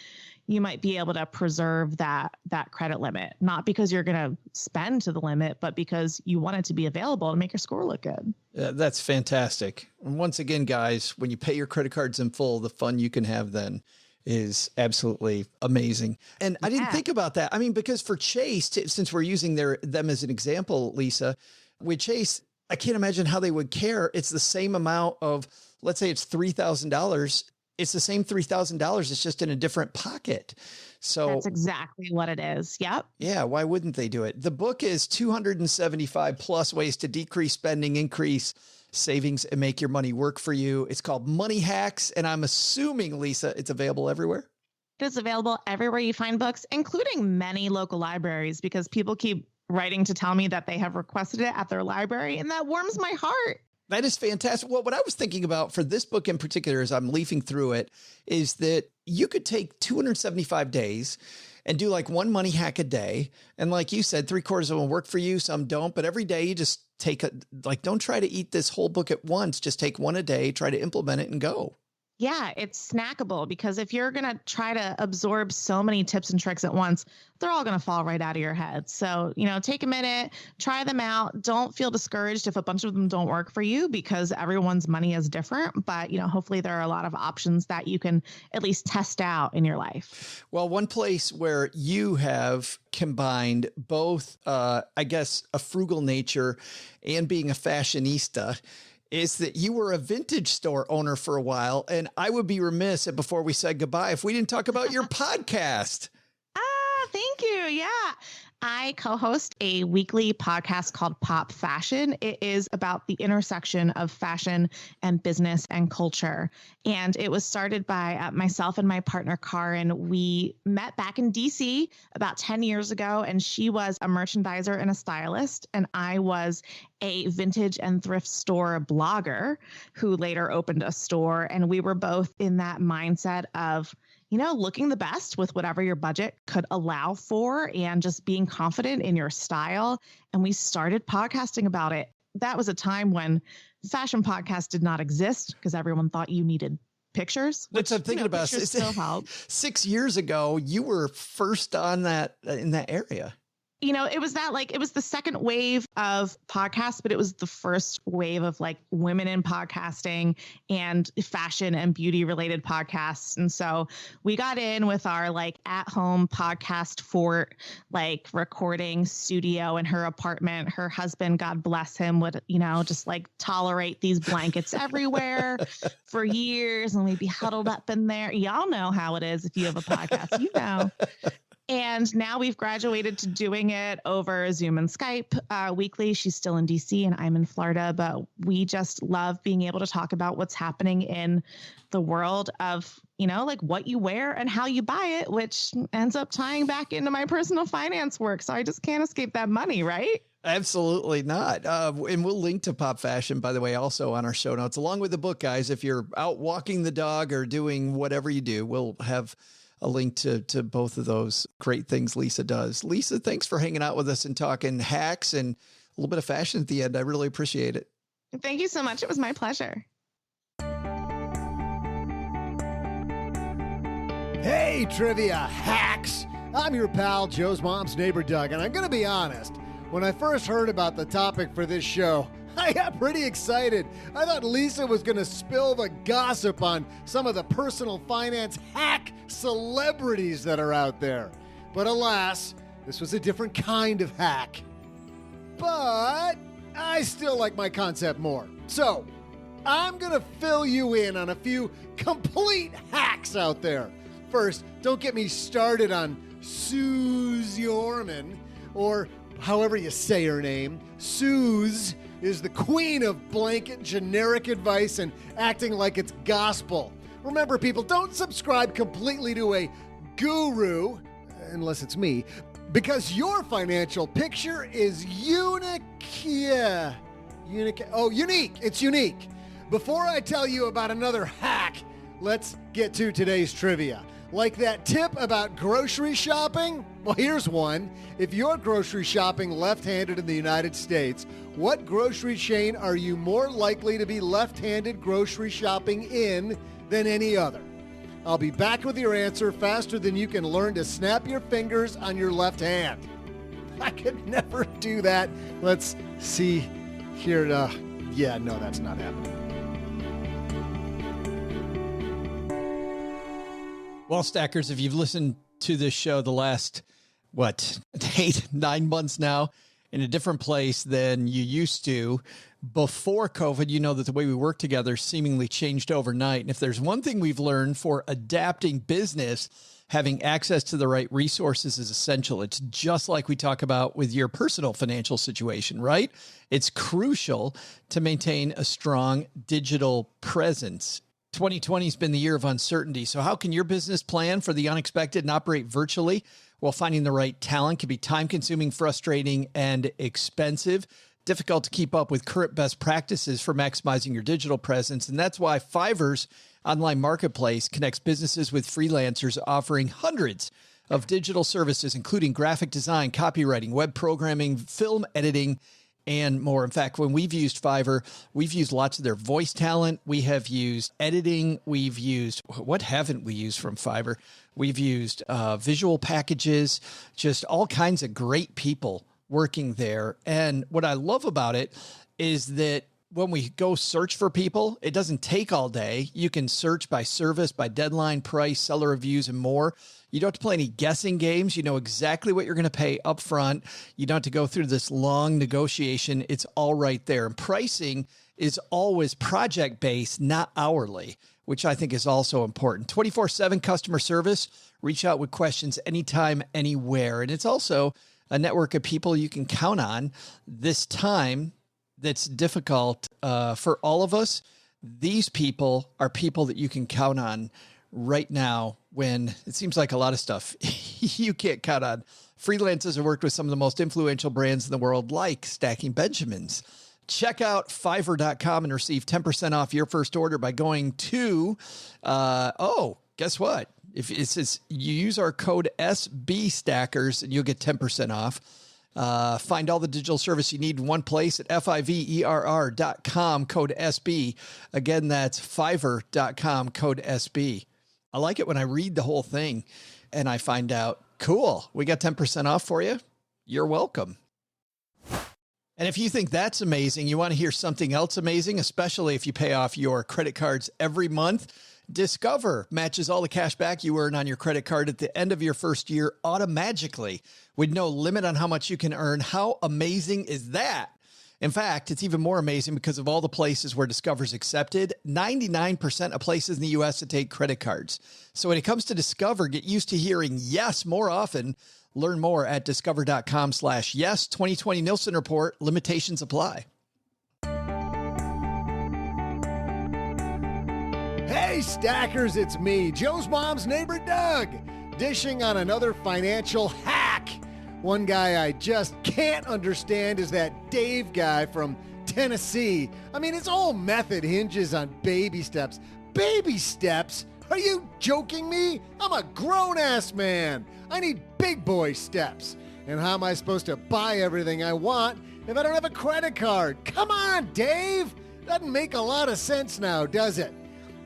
you might be able to preserve that credit limit, not because you're going to spend to the limit, but because you want it to be available to make your score look good. That's fantastic. And once again, guys, when you pay your credit cards in full, the fun you can have then is absolutely amazing. And I didn't think about that. I mean, because for Chase, since we're using them as an example, Lisa, with Chase, I can't imagine how they would care. It's the same amount of, let's say it's $3,000. It's the same $3,000. It's just in a different pocket. So that's exactly what it is. Yep. Yeah. Why wouldn't they do it? The book is 275 plus ways to decrease spending, increase savings, and make your money work for you. It's called Money Hacks. And I'm assuming, Lisa, it's available everywhere. It is available everywhere you find books, including many local libraries, because people keep writing to tell me that they have requested it at their library. And that warms my heart. That is fantastic. Well, what I was thinking about for this book in particular, as I'm leafing through it, is that you could take 275 days and do like one money hack a day. And like you said, 3/4 of them will work for you. Some don't. But every day you just take don't try to eat this whole book at once. Just take one a day, try to implement it and go. Yeah, it's snackable because if you're going to try to absorb so many tips and tricks at once, they're all going to fall right out of your head. So, take a minute, try them out. Don't feel discouraged if a bunch of them don't work for you because everyone's money is different. But, hopefully there are a lot of options that you can at least test out in your life. Well, one place where you have combined both, I guess, a frugal nature and being a fashionista is that you were a vintage store owner for a while. And I would be remiss before we said goodbye if we didn't talk about your podcast. thank you. Yeah. I co-host a weekly podcast called Pop Fashion. It is about the intersection of fashion and business and culture. And it was started by myself and my partner, Karin. We met back in DC about 10 years ago, and she was a merchandiser and a stylist. And I was a vintage and thrift store blogger who later opened a store. And we were both in that mindset of, looking the best with whatever your budget could allow for and just being confident in your style. And we started podcasting about it. That was a time when fashion podcasts did not exist because everyone thought you needed pictures. Which I'm thinking about. Still help. 6 years ago, you were first on that in that area. It was it was the second wave of podcasts, but it was the first wave of women in podcasting and fashion and beauty related podcasts. And so we got in with our at home podcast fort, recording studio in her apartment. Her husband, God bless him, would, just tolerate these blankets everywhere for years. And we'd be huddled up in there. Y'all know how it is if you have a podcast, And now we've graduated to doing it over Zoom and Skype weekly. She's still in DC and I'm in Florida, but we just love being able to talk about what's happening in the world of, what you wear and how you buy it, which ends up tying back into my personal finance work. So I just can't escape that money, right? Absolutely not. And we'll link to Pop Fashion, by the way, also on our show notes, along with the book, guys. If you're out walking the dog or doing whatever you do, we'll have a link to both of those great things Lisa does. Lisa, thanks for hanging out with us and talking hacks and a little bit of fashion at the end. I really appreciate it. Thank you so much. It was my pleasure. Hey, trivia hacks! I'm your pal, Joe's mom's neighbor, Doug, and I'm going to be honest. When I first heard about the topic for this show, I got pretty excited. I thought Lisa was going to spill the gossip on some of the personal finance hack celebrities that are out there. But alas, this was a different kind of hack. But I still like my concept more. So, I'm going to fill you in on a few complete hacks out there. First, don't get me started on Suze Orman, or however you say her name. Suze is the queen of blanket generic advice and acting like it's gospel. Remember, people, don't subscribe completely to a guru, unless it's me, because your financial picture is unique. It's unique. Before I tell you about another hack, let's get to today's trivia. Like that tip about grocery shopping? Well, here's one. If you're grocery shopping left-handed in the United States, what grocery chain are you more likely to be left-handed grocery shopping in than any other? I'll be back with your answer faster than you can learn to snap your fingers on your left hand. I could never do that. Let's see here. Yeah, no, that's not happening. Well, Stackers, if you've listened to this show the last, 8-9 months now, in a different place than you used to before COVID, you know that the way we work together seemingly changed overnight. And if there's one thing we've learned for adapting business, having access to the right resources is essential. It's just like we talk about with your personal financial situation, right? It's crucial to maintain a strong digital presence. 2020 has been the year of uncertainty. So how can your business plan for the unexpected and operate virtually? Well, finding the right talent can be time-consuming, frustrating, and expensive. Difficult to keep up with current best practices for maximizing your digital presence. And that's why Fiverr's online marketplace connects businesses with freelancers offering hundreds of digital services, including graphic design, copywriting, web programming, film editing, and more. In fact, when we've used Fiverr, we've used lots of their voice talent. We have used editing. We've used, what haven't we used from Fiverr? We've used visual packages, just all kinds of great people working there. And what I love about it is that when we go search for people, it doesn't take all day. You can search by service, by deadline, price, seller reviews, and more. You don't have to play any guessing games. You know exactly what you're going to pay up front. You don't have to go through this long negotiation. It's all right there. And pricing is always project-based, not hourly, which I think is also important. 24/7 customer service. Reach out with questions anytime, anywhere. And it's also a network of people you can count on this time that's difficult for all of us. These people are people that you can count on right now when it seems like a lot of stuff you can't count on. Freelancers have worked with some of the most influential brands in the world, like Stacking Benjamins. Check out Fiverr.com and receive 10% off your first order by going to, guess what? If it says you use our code SBStackers and you'll get 10% off. Find all the digital service you need in one place at Fiverr.com, code SB. Again, that's Fiverr.com, code SB. I like it when I read the whole thing and I find out, cool, we got 10% off for you. You're welcome. And if you think that's amazing, you want to hear something else amazing, especially if you pay off your credit cards every month, Discover matches all the cash back you earn on your credit card at the end of your first year automatically with no limit on how much you can earn. How amazing is that? In fact, it's even more amazing because of all the places where Discover's accepted. 99% of places in the U.S. that take credit cards. So when it comes to Discover, get used to hearing yes more often. Learn more at discover.com/yes. 2020 Nielsen Report. Limitations apply. Hey, Stackers, it's me, Joe's mom's neighbor, Doug, dishing on another financial hack. One guy I just can't understand is that Dave guy from Tennessee. I mean, his whole method hinges on baby steps. Baby steps? Are you joking me? I'm a grown-ass man. I need big boy steps. And how am I supposed to buy everything I want if I don't have a credit card? Come on, Dave! Doesn't make a lot of sense now, does it?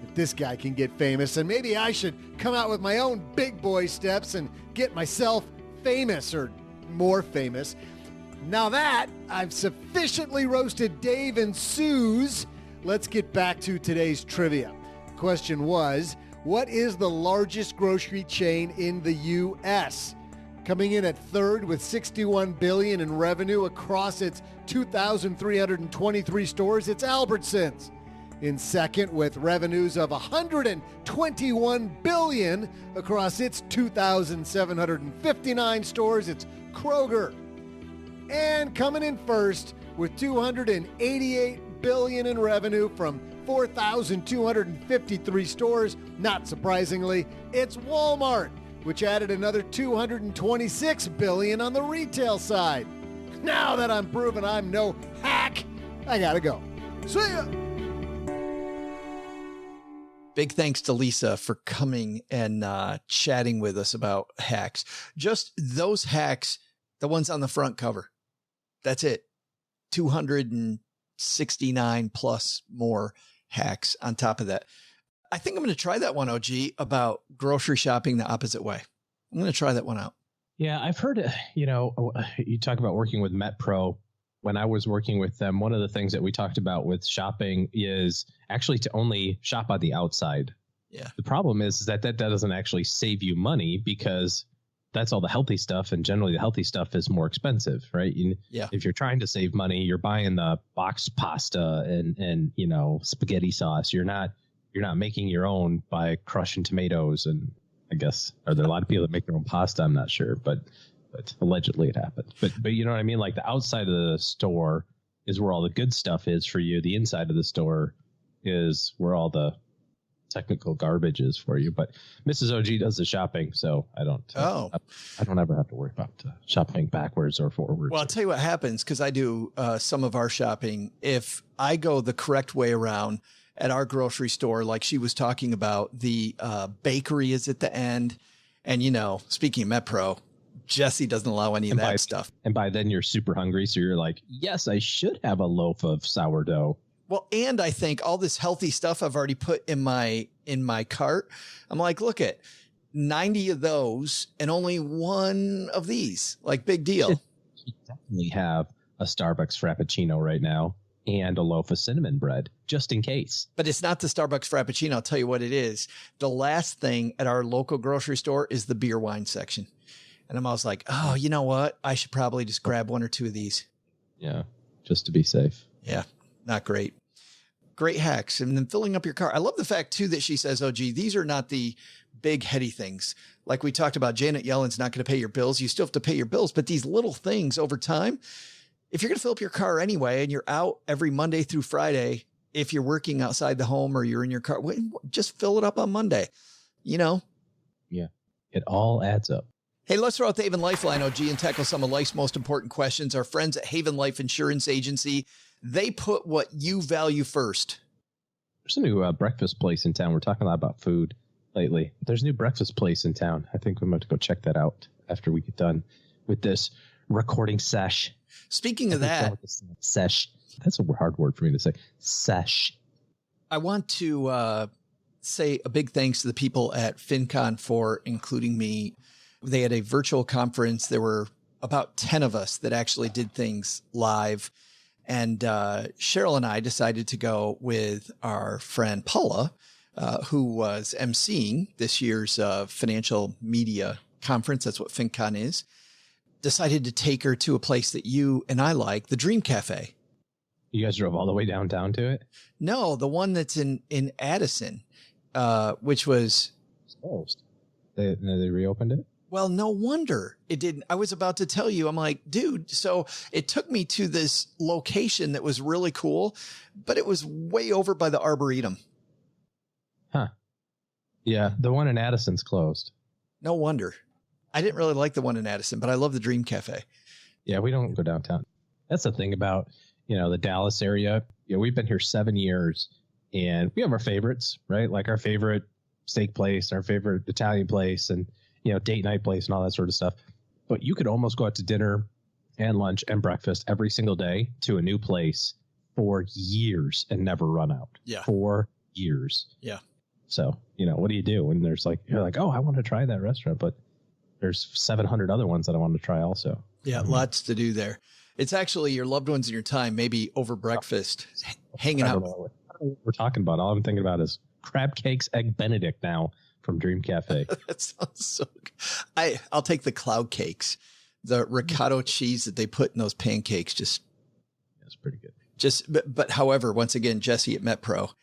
If this guy can get famous, then maybe I should come out with my own big boy steps and get myself famous, or more famous. Now that I've sufficiently roasted Dave and Suze, let's get back to today's trivia. The question was, what is the largest grocery chain in the U.S.? Coming in at third with $61 billion in revenue across its 2,323 stores, it's Albertsons. In second, with revenues of $121 billion across its 2,759 stores, it's Kroger. And coming in first with $288 billion in revenue from 4,253 stores, not surprisingly, it's Walmart, which added another $226 billion on the retail side. Now that I'm proven I'm no hack, I gotta go. See ya! Big thanks to Lisa for coming and chatting with us about hacks. Just those hacks, the ones on the front cover. That's it. 269 plus more hacks on top of that. I think I'm going to try that one, OG, about grocery shopping the opposite way. I'm going to try that one out. Yeah, I've heard, you talk about working with MetPro. When I was working with them, one of the things that we talked about with shopping is actually to only shop on the outside. Yeah. The problem is that doesn't actually save you money because that's all the healthy stuff. And generally the healthy stuff is more expensive, right? Yeah. If you're trying to save money, you're buying the boxed pasta and spaghetti sauce. You're not making your own by crushing tomatoes. And I guess, are there a lot of people that make their own pasta? I'm not sure, but allegedly it happened. But you know what I mean? Like the outside of the store is where all the good stuff is for you. The inside of the store is where all the technical garbage is for you. But Mrs. OG does the shopping, so I don't ever have to worry about shopping backwards or forwards. Well, I'll tell you what happens, because I do some of our shopping. If I go the correct way around at our grocery store, like she was talking about, the bakery is at the end. And, speaking of MetPro, Jesse doesn't allow any of that stuff. And by then you're super hungry. So you're like, yes, I should have a loaf of sourdough. Well, and I think all this healthy stuff I've already put in my cart. I'm like, look at 90 of those and only one of these. Like, big deal. You definitely have a Starbucks Frappuccino right now and a loaf of cinnamon bread, just in case. But it's not the Starbucks Frappuccino. I'll tell you what it is. The last thing at our local grocery store is the beer wine section. And I'm always like, oh, you know what? I should probably just grab one or two of these. Yeah, just to be safe. Yeah, not great. great hacks. And then filling up your car. I love the fact too that she says, oh, gee, these are not the big heady things. Like we talked about, Janet Yellen's not going to pay your bills. You still have to pay your bills, but these little things over time, if you're going to fill up your car anyway, and you're out every Monday through Friday, if you're working outside the home or you're in your car, just fill it up on Monday, Yeah. It all adds up. Hey, let's throw out the Haven Lifeline, OG, and tackle some of life's most important questions. Our friends at Haven Life Insurance Agency, they put what you value first. There's a new breakfast place in town. We're talking a lot about food lately. There's a new breakfast place in town. I think I'm going to go check that out after we get done with this recording sesh. Speaking of that, sesh. That's a hard word for me to say. Sesh. I want to say a big thanks to the people at FinCon for including me. They had a virtual conference. There were about 10 of us that actually did things live. And Cheryl and I decided to go with our friend Paula, who was emceeing this year's financial media conference. That's what FinCon is. Decided to take her to a place that you and I like, the Dream Cafe. You guys drove all the way downtown to it? No, the one that's in Addison, which was closed. They reopened it? Well, no wonder it didn't. I was about to tell you, I'm like, dude, so it took me to this location that was really cool, but it was way over by the Arboretum. Huh. Yeah, the one in Addison's closed. No wonder. I didn't really like the one in Addison, but I love the Dream Cafe. Yeah, we don't go downtown. That's the thing about, the Dallas area. We've been here 7 years and we have our favorites, right? Like our favorite steak place, our favorite Italian place, and, date night place and all that sort of stuff. But you could almost go out to dinner and lunch and breakfast every single day to a new place for years and never run out. Yeah. 4 years. Yeah. So, what do you do when you're like, oh, I want to try that restaurant, but there's 700 other ones that I want to try also. Yeah, lots to do there. It's actually your loved ones in your time, maybe over breakfast, hanging out. I don't know what we're talking about. All I'm thinking about is crab cakes, egg Benedict now from Dream Cafe. That sounds so good. I'll take the cloud cakes, the ricotta cheese that they put in those pancakes. That's pretty good. But however, once again, Jessie at MetPro,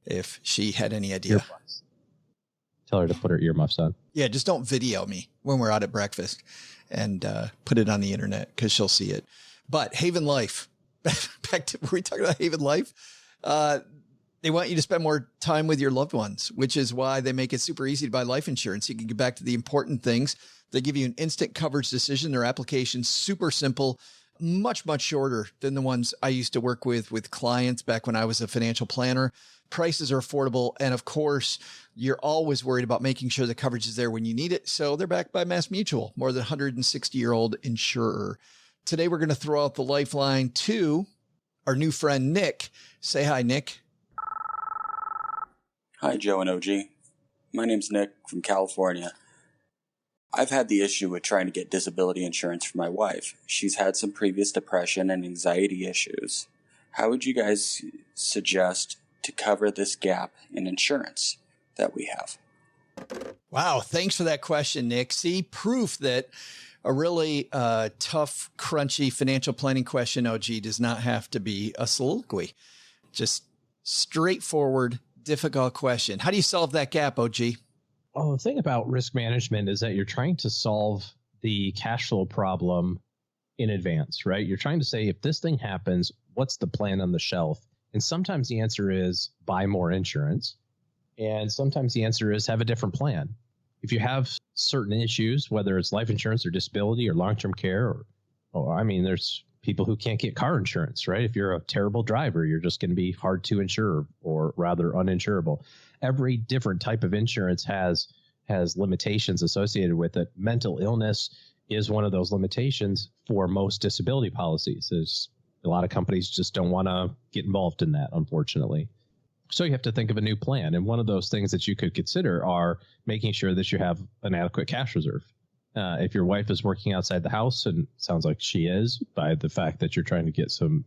if she had any idea. Earmuffs. Tell her to put her earmuffs on. Yeah, just don't video me when we're out at breakfast and put it on the internet because she'll see it. But Haven Life, back to, were we talking about Haven Life? They want you to spend more time with your loved ones, which is why they make it super easy to buy life insurance. You can get back to the important things. They give you an instant coverage decision. Their application's super simple, much, much shorter than the ones I used to work with clients back when I was a financial planner. Prices are affordable. And of course, you're always worried about making sure the coverage is there when you need it. So they're backed by MassMutual, more than 160-year-old insurer. Today, we're going to throw out the lifeline to our new friend, Nick. Say hi, Nick. Hi, Joe and OG. My name's Nick from California. I've had the issue with trying to get disability insurance for my wife. She's had some previous depression and anxiety issues. How would you guys suggest to cover this gap in insurance that we have? Wow, thanks for that question, Nick. See, proof that a really tough, crunchy financial planning question, OG, does not have to be a soliloquy. Just straightforward, difficult question. How do you solve that gap, OG? Well, the thing about risk management is that you're trying to solve the cash flow problem in advance, right? You're trying to say, if this thing happens, what's the plan on the shelf? And sometimes the answer is buy more insurance. And sometimes the answer is have a different plan. If you have certain issues, whether it's life insurance or disability or long-term care, there's people who can't get car insurance, right? If you're a terrible driver, you're just going to be hard to insure, or rather uninsurable. Every different type of insurance has limitations associated with it. Mental illness is one of those limitations for most disability policies. There's a lot of companies just don't want to get involved in that, unfortunately. So you have to think of a new plan. And one of those things that you could consider are making sure that you have an adequate cash reserve. If your wife is working outside the house, and it sounds like she is by the fact that you're trying to get some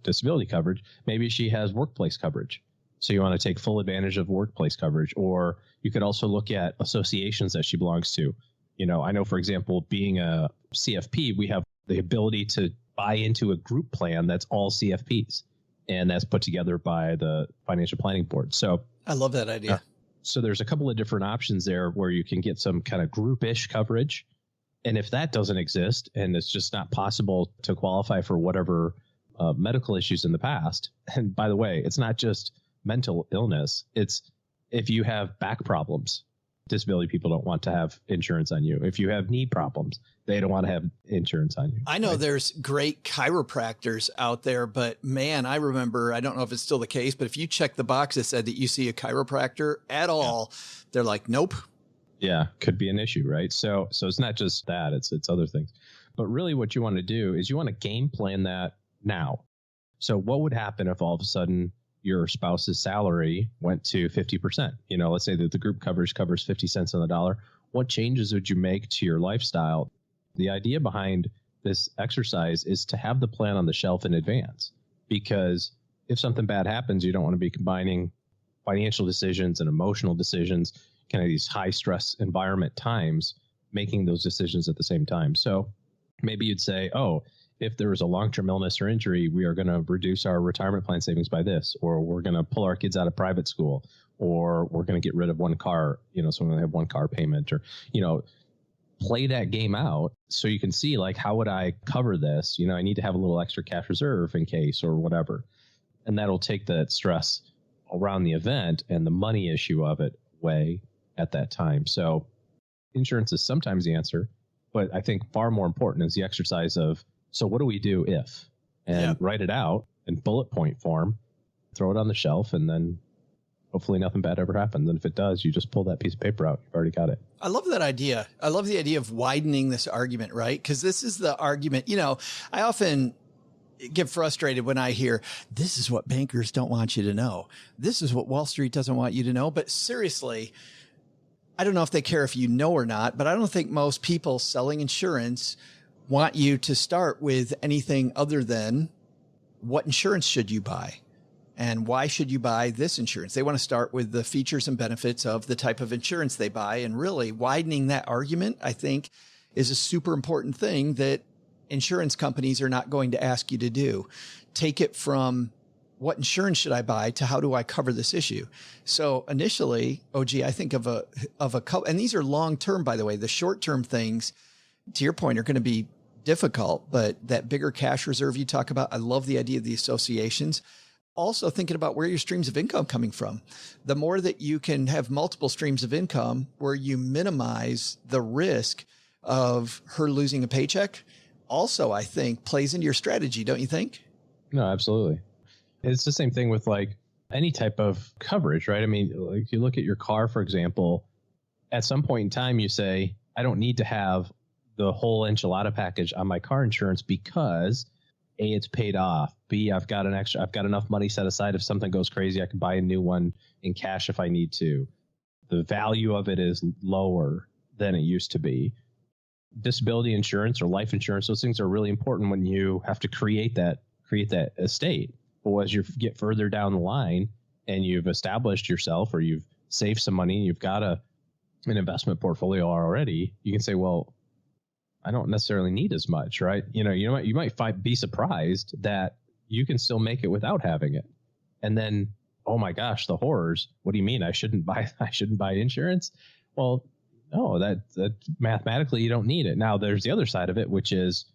disability coverage, maybe she has workplace coverage. So you want to take full advantage of workplace coverage. Or you could also look at associations that she belongs to. I know, for example, being a CFP, we have the ability to buy into a group plan that's all CFPs. and that's put together by the Financial Planning Board. So I love that idea. So there's a couple of different options there where you can get some kind of group-ish coverage. And if that doesn't exist and it's just not possible to qualify for whatever medical issues in the past, and by the way, it's not just mental illness, it's if you have back problems, disability people don't want to have insurance on you. If you have knee problems, they don't want to have insurance on you. I know there's great chiropractors out there, but man, I remember, I don't know if it's still the case, but if you check the box that said that you see a chiropractor at all, they're like, nope. Yeah, could be an issue, right? So it's not just that, it's other things. But really what you want to do is you want to game plan that now. So what would happen if all of a sudden your spouse's salary went to 50%? You know, let's say that the group coverage covers 50 cents on the dollar. What changes would you make to your lifestyle? The idea behind this exercise is to have the plan on the shelf in advance, because if something bad happens, you don't want to be combining financial decisions and emotional decisions, kind of these high stress environment times, making those decisions at the same time. So maybe you'd say, oh, if there was a long-term illness or injury, we are going to reduce our retirement plan savings by this, or we're going to pull our kids out of private school, or we're going to get rid of one car, you know, so we're going to have one car payment, or, you know, play that game out so you can see, like, how would I cover this? You know, I need to have a little extra cash reserve in case or whatever. And that'll take that stress around the event and the money issue of it away at that time. So insurance is sometimes the answer, but I think far more important is the exercise of, so what do we do if? And write it out in bullet point form, throw it on the shelf, and then hopefully nothing bad ever happens. And if it does, you just pull that piece of paper out. You've already got it. I love that idea. I love the idea of widening this argument, right? Because this is the argument, you know, I often get frustrated when I hear, this is what bankers don't want you to know. This is what Wall Street doesn't want you to know. But seriously, I don't know if they care if you know or not, but I don't think most people selling insurance want you to start with anything other than what insurance should you buy and why should you buy this insurance? They want to start with the features and benefits of the type of insurance they buy. And really widening that argument, I think, is a super important thing that insurance companies are not going to ask you to do. Take it from what insurance should I buy to how do I cover this issue? So initially, OG, I think of a couple, and these are long-term, by the way. The short-term things, to your point, are going to be difficult, but that bigger cash reserve you talk about, I love the idea of the associations. Also thinking about where your streams of income coming from. The more that you can have multiple streams of income where you minimize the risk of her losing a paycheck, also, I think, plays into your strategy, don't you think? No, absolutely. It's the same thing with like any type of coverage, right? I mean, like you look at your car, for example, at some point in time, you say, I don't need to have the whole enchilada package on my car insurance because A, it's paid off. B, I've got enough money set aside. If something goes crazy, I can buy a new one in cash if I need to. The value of it is lower than it used to be. Disability insurance or life insurance, those things are really important when you have to create that estate. But as you get further down the line and you've established yourself or you've saved some money and you've got an investment portfolio already, you can say, well, I don't necessarily need as much, right? You might be surprised that you can still make it without having it. And then, oh my gosh, the horrors. What do you mean I shouldn't buy insurance? Well, no, that mathematically you don't need it. Now there's the other side of it, which is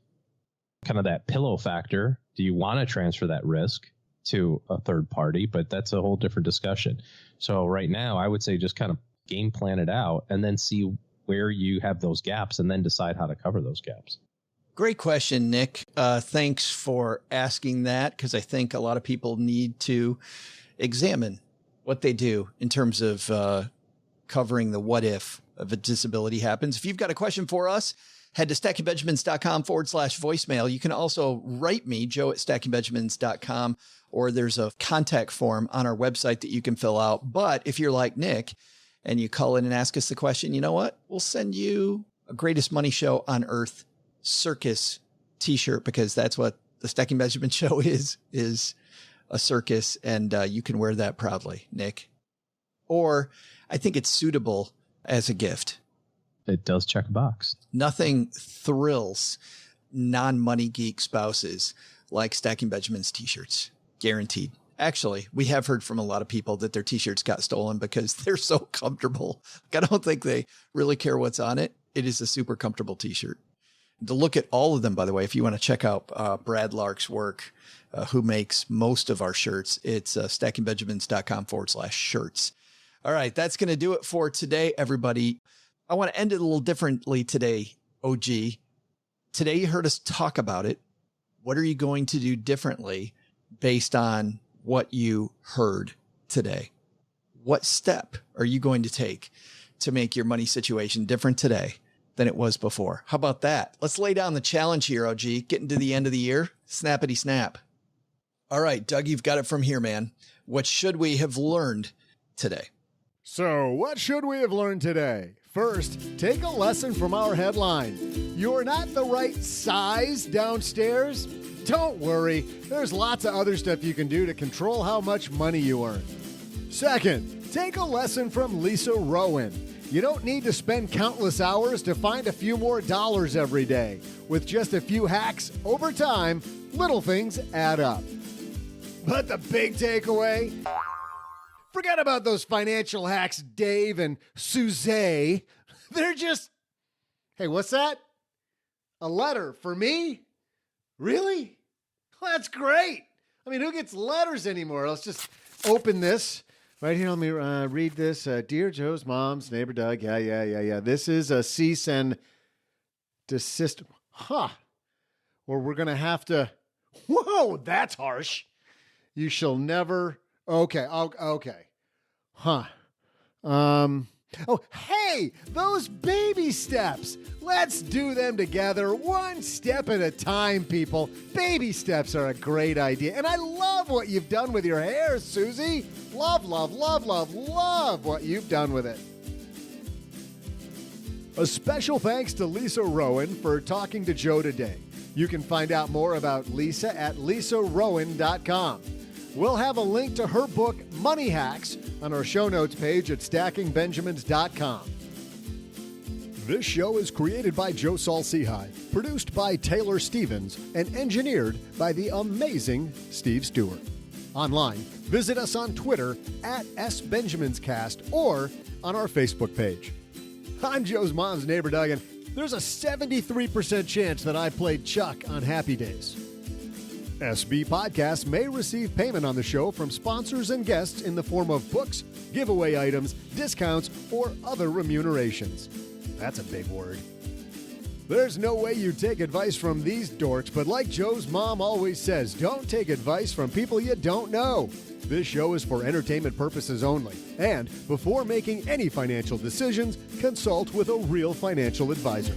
kind of that pillow factor. Do you want to transfer that risk to a third party? But that's a whole different discussion. So right now I would say just kind of game plan it out and then see where you have those gaps and then decide how to cover those gaps. Great question, Nick. Thanks for asking that, because I think a lot of people need to examine what they do in terms of covering the what if of a disability happens. If you've got a question for us, head to stackingbenjamins.com/voicemail. You can also write me, joe@stackingbenjamins.com, or there's a contact form on our website that you can fill out. But if you're like Nick and you call in and ask us the question, you know what? We'll send you a Greatest Money Show on Earth circus t-shirt, because that's what the Stacking Benjamin show is a circus. And you can wear that proudly, Nick. Or I think it's suitable as a gift. It does check a box. Nothing thrills non-money geek spouses like Stacking Benjamin's t-shirts. guaranteed. Actually, we have heard from a lot of people that their t-shirts got stolen because they're so comfortable. I don't think they really care what's on it. It is a super comfortable t-shirt. To look at all of them, by the way, if you want to check out Brad Lark's work, who makes most of our shirts, it's stackingbenjamins.com/shirts. All right, that's going to do it for today, everybody. I want to end it a little differently today, OG. Today you heard us talk about it. What are you going to do differently based on what you heard today? What step are you going to take to make your money situation different today than it was before? How about that? Let's lay down the challenge here, OG. Getting to the end of the year. Snappity snap. All right, Doug, you've got it from here, man. What should we have learned today? So, what should we have learned today? First, take a lesson from our headline. You're not the right size downstairs? Don't worry, there's lots of other stuff you can do to control how much money you earn. Second, take a lesson from Lisa Rowan. You don't need to spend countless hours to find a few more dollars every day. With just a few hacks, over time, little things add up. But the big takeaway? Forget about those financial hacks, Dave and Suze. They're just, hey, what's that? A letter for me? Really? Well, that's great. I mean, who gets letters anymore? Let's just open this. Right here, let me read this. Dear Joe's mom's neighbor, Doug. Yeah. This is a cease and desist. Well, we're going to have to. Whoa, that's harsh. You shall never. Okay. Oh, hey, those baby steps. Let's do them together, one step at a time, people. Baby steps are a great idea. And I love what you've done with your hair, Susie. Love what you've done with it. A special thanks to Lisa Rowan for talking to Joe today. You can find out more about Lisa at lisarowan.com. We'll have a link to her book, Money Hacks, on our show notes page at stackingbenjamins.com. This show is created by Joe Saul-Sehy, produced by Taylor Stevens, and engineered by the amazing Steve Stewart. Online, visit us on Twitter at SBenjaminsCast or on our Facebook page. I'm Joe's mom's neighbor, Doug, and there's a 73% chance that I played Chuck on Happy Days. SB Podcasts may receive payment on the show from sponsors and guests in the form of books, giveaway items, discounts, or other remunerations. That's a big word. There's no way you take advice from these dorks, but like Joe's mom always says, don't take advice from people you don't know. This show is for entertainment purposes only, and before making any financial decisions, consult with a real financial advisor.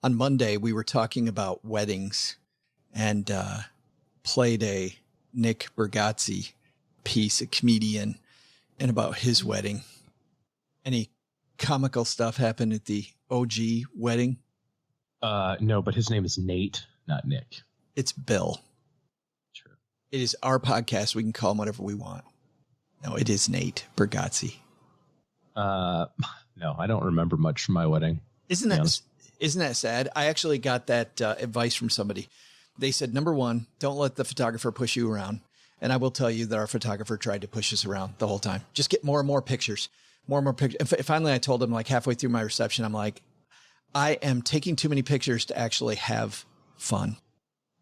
On Monday, we were talking about weddings and played a Nick Bergazzi piece, a comedian, and about his wedding. Any comical stuff happened at the OG wedding? No, but his name is Nate, not Nick. It's Bill. True. It is our podcast. We can call him whatever we want. No, it is Nate Bergazzi. No, I don't remember much from my wedding. Isn't that sad? I actually got that advice from somebody. They said, number one, don't let the photographer push you around. And I will tell you that our photographer tried to push us around the whole time. Just get more and more pictures, more and more pictures. And finally, I told him, like halfway through my reception, I'm like, I am taking too many pictures to actually have fun.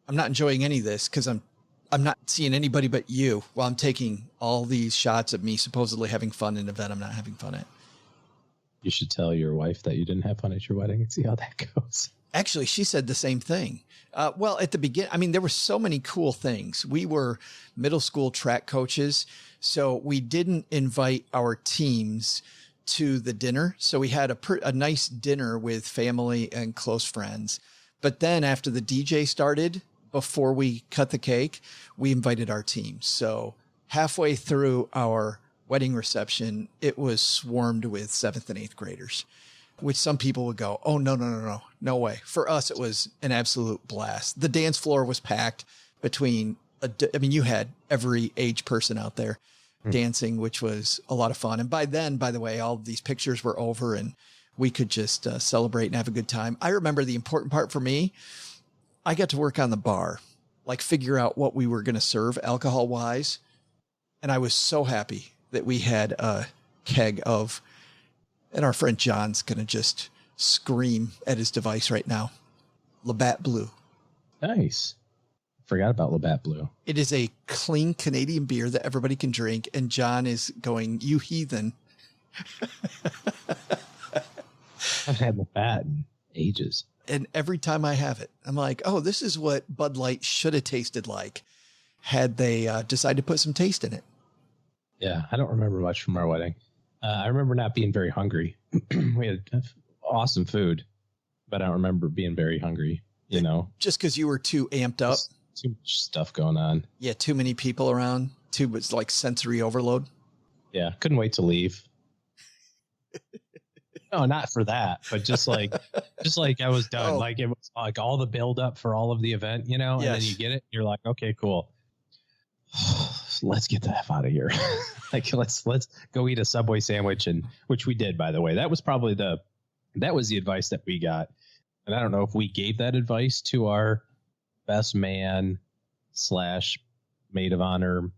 I'm not enjoying any of this because I'm not seeing anybody but you while I'm taking all these shots of me supposedly having fun in an event I'm not having fun at. You should tell your wife that you didn't have fun at your wedding and see how that goes. Actually, she said the same thing. Well, at the beginning, I mean, there were so many cool things. We were middle school track coaches, so we didn't invite our teams to the dinner. So we had a nice dinner with family and close friends. But then after the DJ started, before we cut the cake, we invited our teams. So halfway through our wedding reception, it was swarmed with 7th and 8th graders, which some people would go, oh, no way. For us, it was an absolute blast. The dance floor was packed between, you had every age person out there dancing, which was a lot of fun. And by then, by the way, all of these pictures were over and we could just celebrate and have a good time. I remember the important part for me, I got to work on the bar, like figure out what we were going to serve alcohol wise. And I was so happy that we had a keg of, and our friend John's going to just scream at his device right now, Labatt Blue. Nice. Forgot about Labatt Blue. It is a clean Canadian beer that everybody can drink. And John is going, you heathen. I've had Labatt in ages. And every time I have it, I'm like, oh, this is what Bud Light should have tasted like had they decided to put some taste in it. Yeah, I don't remember much from our wedding. I remember not being very hungry. We had awesome food, but I don't remember being very hungry, you know. Just because you were too amped up? Too much stuff going on. Yeah, too many people around. Too much like sensory overload. Yeah, couldn't wait to leave. No, not for that, but just like I was done. Oh. Like it was like all the build up for all of the event, you know, and then you get it. You're like, okay, cool. Let's get the F out of here. Like, let's go eat a Subway sandwich, and which we did, by the way. That was probably the advice that we got. And I don't know if we gave that advice to our best man / maid of honor,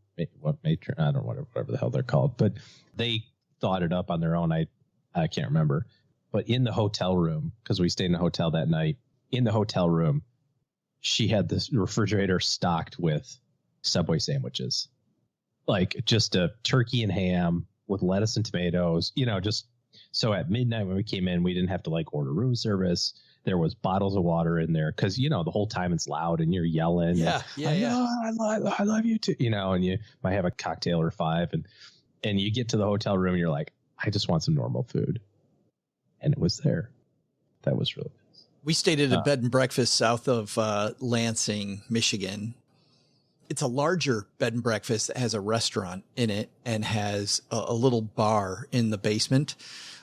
matron, I don't know, whatever the hell they're called, but they thought it up on their own. I can't remember, but in the hotel room, because we stayed in a hotel that night, in the hotel room, she had this refrigerator stocked with Subway sandwiches, like just a turkey and ham with lettuce and tomatoes, you know, just so at midnight when we came in, we didn't have to like order room service. There was bottles of water in there because, you know, the whole time it's loud and you're yelling. Yeah. I love you too. You know, and you might have a cocktail or 5 and you get to the hotel room and you're like, I just want some normal food. And it was there. That was really nice. We stayed at a bed and breakfast south of Lansing, Michigan. It's a larger bed and breakfast that has a restaurant in it and has a little bar in the basement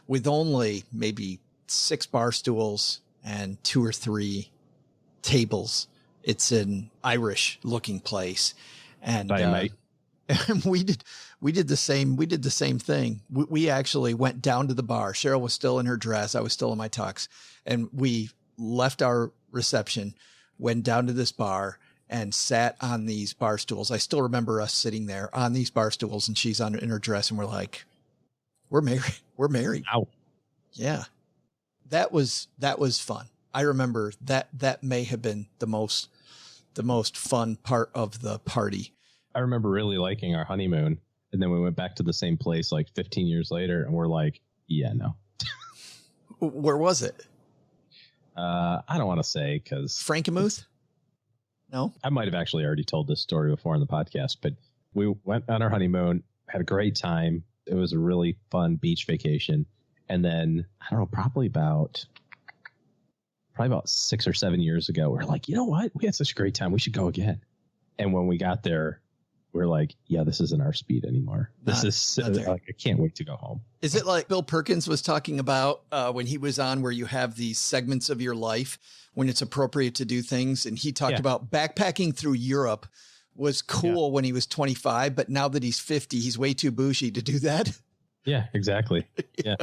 with only maybe 6 bar stools and 2 or 3 tables. It's an Irish looking place. And we did the same thing. We actually went down to the bar. Cheryl was still in her dress. I was still in my tux, and we left our reception, went down to this bar and sat on these bar stools. I still remember us sitting there on these bar stools, and she's in her dress, and we're like, we're married. We're married. Ow. Yeah. That was fun. I remember that may have been the most fun part of the party. I remember really liking our honeymoon, and then we went back to the same place like 15 years later, and we're like, yeah, no. Where was it? I don't want to say because Frankenmuth? No, I might have actually already told this story before on the podcast, but we went on our honeymoon, had a great time. It was a really fun beach vacation. And then I don't know, probably about 6 or 7 years ago, we're like, you know what? We had such a great time. We should go again. And when we got there, we're like, yeah, this isn't our speed anymore. This is like, I can't wait to go home. Is it like Bill Perkins was talking about when he was on, where you have these segments of your life when it's appropriate to do things? And he talked about backpacking through Europe was cool when he was 25, but now that he's 50, he's way too bougie to do that. Yeah, exactly. Yeah.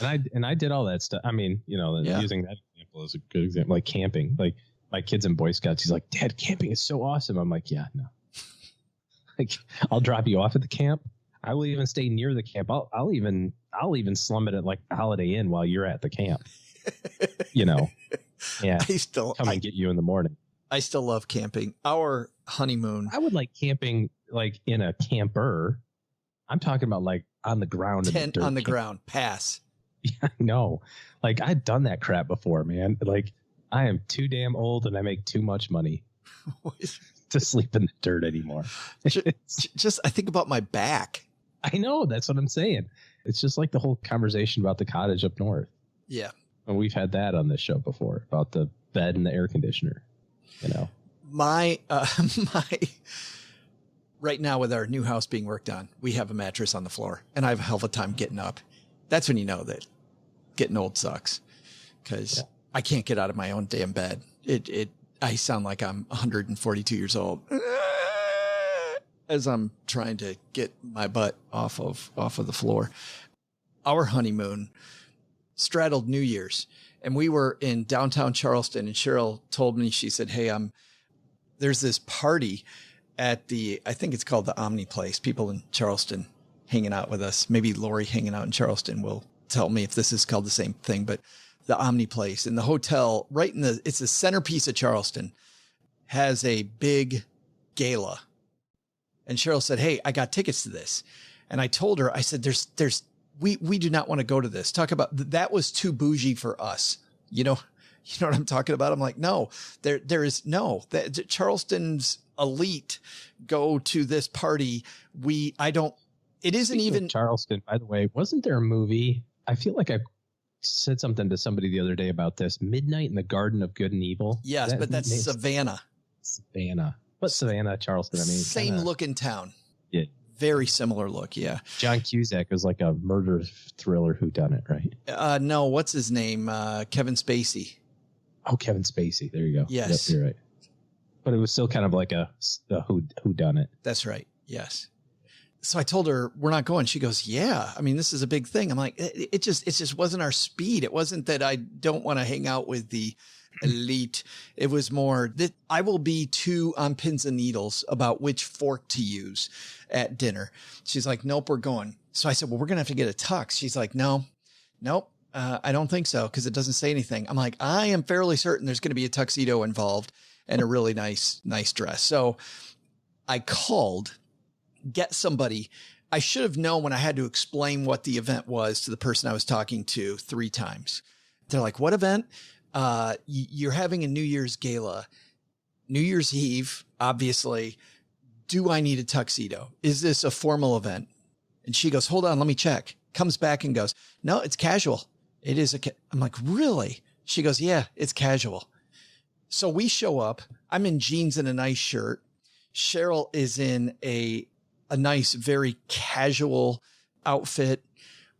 And I did all that stuff. I mean, you know, using that example is a good example, like camping. Like my kid's in Boy Scouts. He's like, Dad, camping is so awesome. I'm like, yeah, no. Like, I'll drop you off at the camp. I will even stay near the camp. I'll even slum it at like the Holiday Inn while you're at the camp. You know, yeah. Come and get you in the morning. I still love camping. Our honeymoon. I would like camping like in a camper. I'm talking about like on the ground. Tent on the ground. Pass. Yeah, I know. Like, I've done that crap before, man. Like, I am too damn old and I make too much money to sleep in the dirt anymore. Just, I think about my back. I know. That's what I'm saying. It's just like the whole conversation about the cottage up north. Yeah. And we've had that on this show before about the bed and the air conditioner, you know. My right now with our new house being worked on, we have a mattress on the floor and I have a hell of a time getting up. That's when you know that getting old sucks, because I can't get out of my own damn bed. I sound like I'm 142 years old as I'm trying to get my butt off of the floor. Our honeymoon straddled New Year's, and we were in downtown Charleston, and Cheryl told me, she said, hey, there's this party at I think it's called the Omni Place. People in Charleston hanging out with us. Maybe Lori hanging out in Charleston will tell me if this is called the same thing, but the Omni Place in the hotel, it's the centerpiece of Charleston, has a big gala. And Cheryl said, hey, I got tickets to this. And I told her, I said, we do not want to go to this. Talk about, that was too bougie for us. You know what I'm talking about? I'm like, no, there is no, Charleston's elite go to this party. It isn't Speaking even of Charleston, by the way. Wasn't there a movie? I feel like I said something to somebody the other day about this. Midnight in the Garden of Good and Evil. Yes, but that's Savannah. Savannah. But Savannah, Charleston, I mean. Same looking town. Yeah. Very similar look, yeah. John Cusack is like a murder thriller whodunit, right? No, what's his name? Kevin Spacey. Oh, Kevin Spacey. There you go. Yes. Yep, you're right. But it was still kind of like a whodunit. That's right. Yes. So I told her we're not going. She goes, yeah, I mean, this is a big thing. I'm like, it just wasn't our speed. It wasn't that I don't want to hang out with the elite. It was more that I will be too on pins and needles about which fork to use at dinner. She's like, nope, we're going. So I said, well, we're going to have to get a tux. She's like, nope. I don't think so, because it doesn't say anything. I'm like, I am fairly certain there's going to be a tuxedo involved and a really nice dress. So I called, get somebody. I should have known when I had to explain what the event was to the person I was talking to 3 times. They're like, what event? You're having a New Year's gala, New Year's Eve, obviously. Do I need a tuxedo? Is this a formal event? And she goes, hold on, let me check. Comes back and goes, no, it's casual. It is I'm like, really? She goes, yeah, it's casual. So we show up. I'm in jeans and a nice shirt. Cheryl is in a nice, very casual outfit.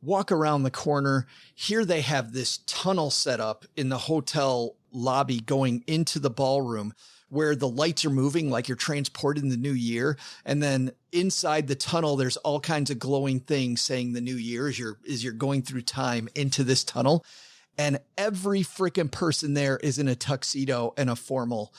Walk around the corner. Here they have this tunnel set up in the hotel lobby going into the ballroom where the lights are moving like you're transported in the new year. And then inside the tunnel, there's all kinds of glowing things saying the new year as you're going through time into this tunnel. And every freaking person there is in a tuxedo and a formal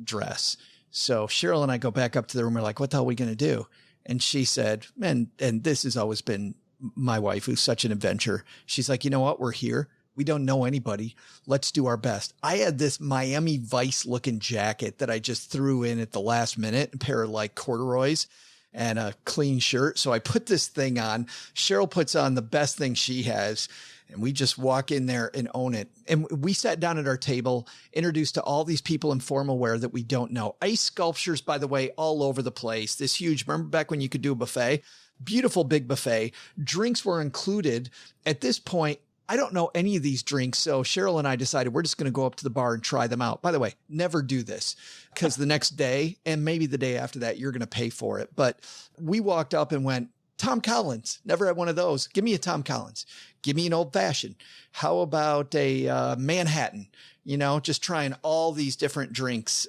dress. So Cheryl and I go back up to the room. We're like, what the hell are we going to do? And she said, and this has always been my wife, who's such an adventurer. She's like, you know what? We're here. We don't know anybody. Let's do our best. I had this Miami Vice looking jacket that I just threw in at the last minute, a pair of like corduroys and a clean shirt. So I put this thing on. Cheryl puts on the best thing she has. And we just walk in there and own it. And we sat down at our table, introduced to all these people in formal wear that we don't know. Ice sculptures, by the way, all over the place. This huge, remember back when you could do a buffet? Beautiful big buffet. Drinks were included. At this point, I don't know any of these drinks. So Cheryl and I decided we're just going to go up to the bar and try them out. By the way, never do this, because the next day and maybe the day after that, you're going to pay for it. But we walked up and went, Tom Collins, never had one of those. Give me a Tom Collins. Give me an old fashioned. How about a Manhattan? Just trying all these different drinks.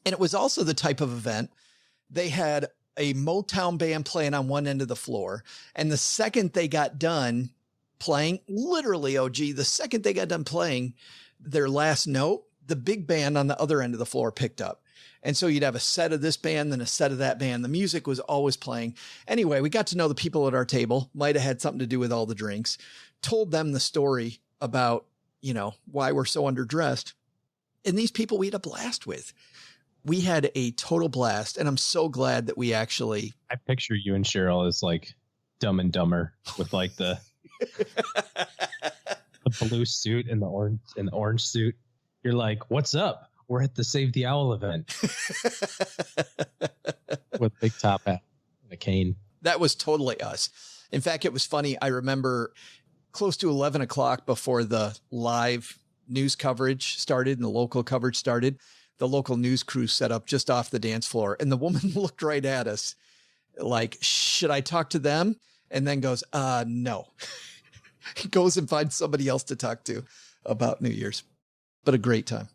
And it was also the type of event. They had a Motown band playing on one end of the floor. And the second they got done playing, literally, the second they got done playing their last note, the big band on the other end of the floor picked up. And so you'd have a set of this band, then a set of that band. The music was always playing. Anyway, we got to know the people at our table. Might have had something to do with all the drinks. Told them the story about, why we're so underdressed. And these people we had a blast with. We had a total blast. And I'm so glad that we actually... I picture you and Cheryl as like Dumb and Dumber with like the... blue suit and the orange suit. You're like, what's up? We're at the Save the Owl event. With big top hat and a cane. That was totally us. In fact, it was funny. I remember close to 11 o'clock before the live news coverage started and the local coverage started, the local news crew set up just off the dance floor. And the woman looked right at us like, should I talk to them? And then goes, no. He goes and finds somebody else to talk to about New Year's. But a great time.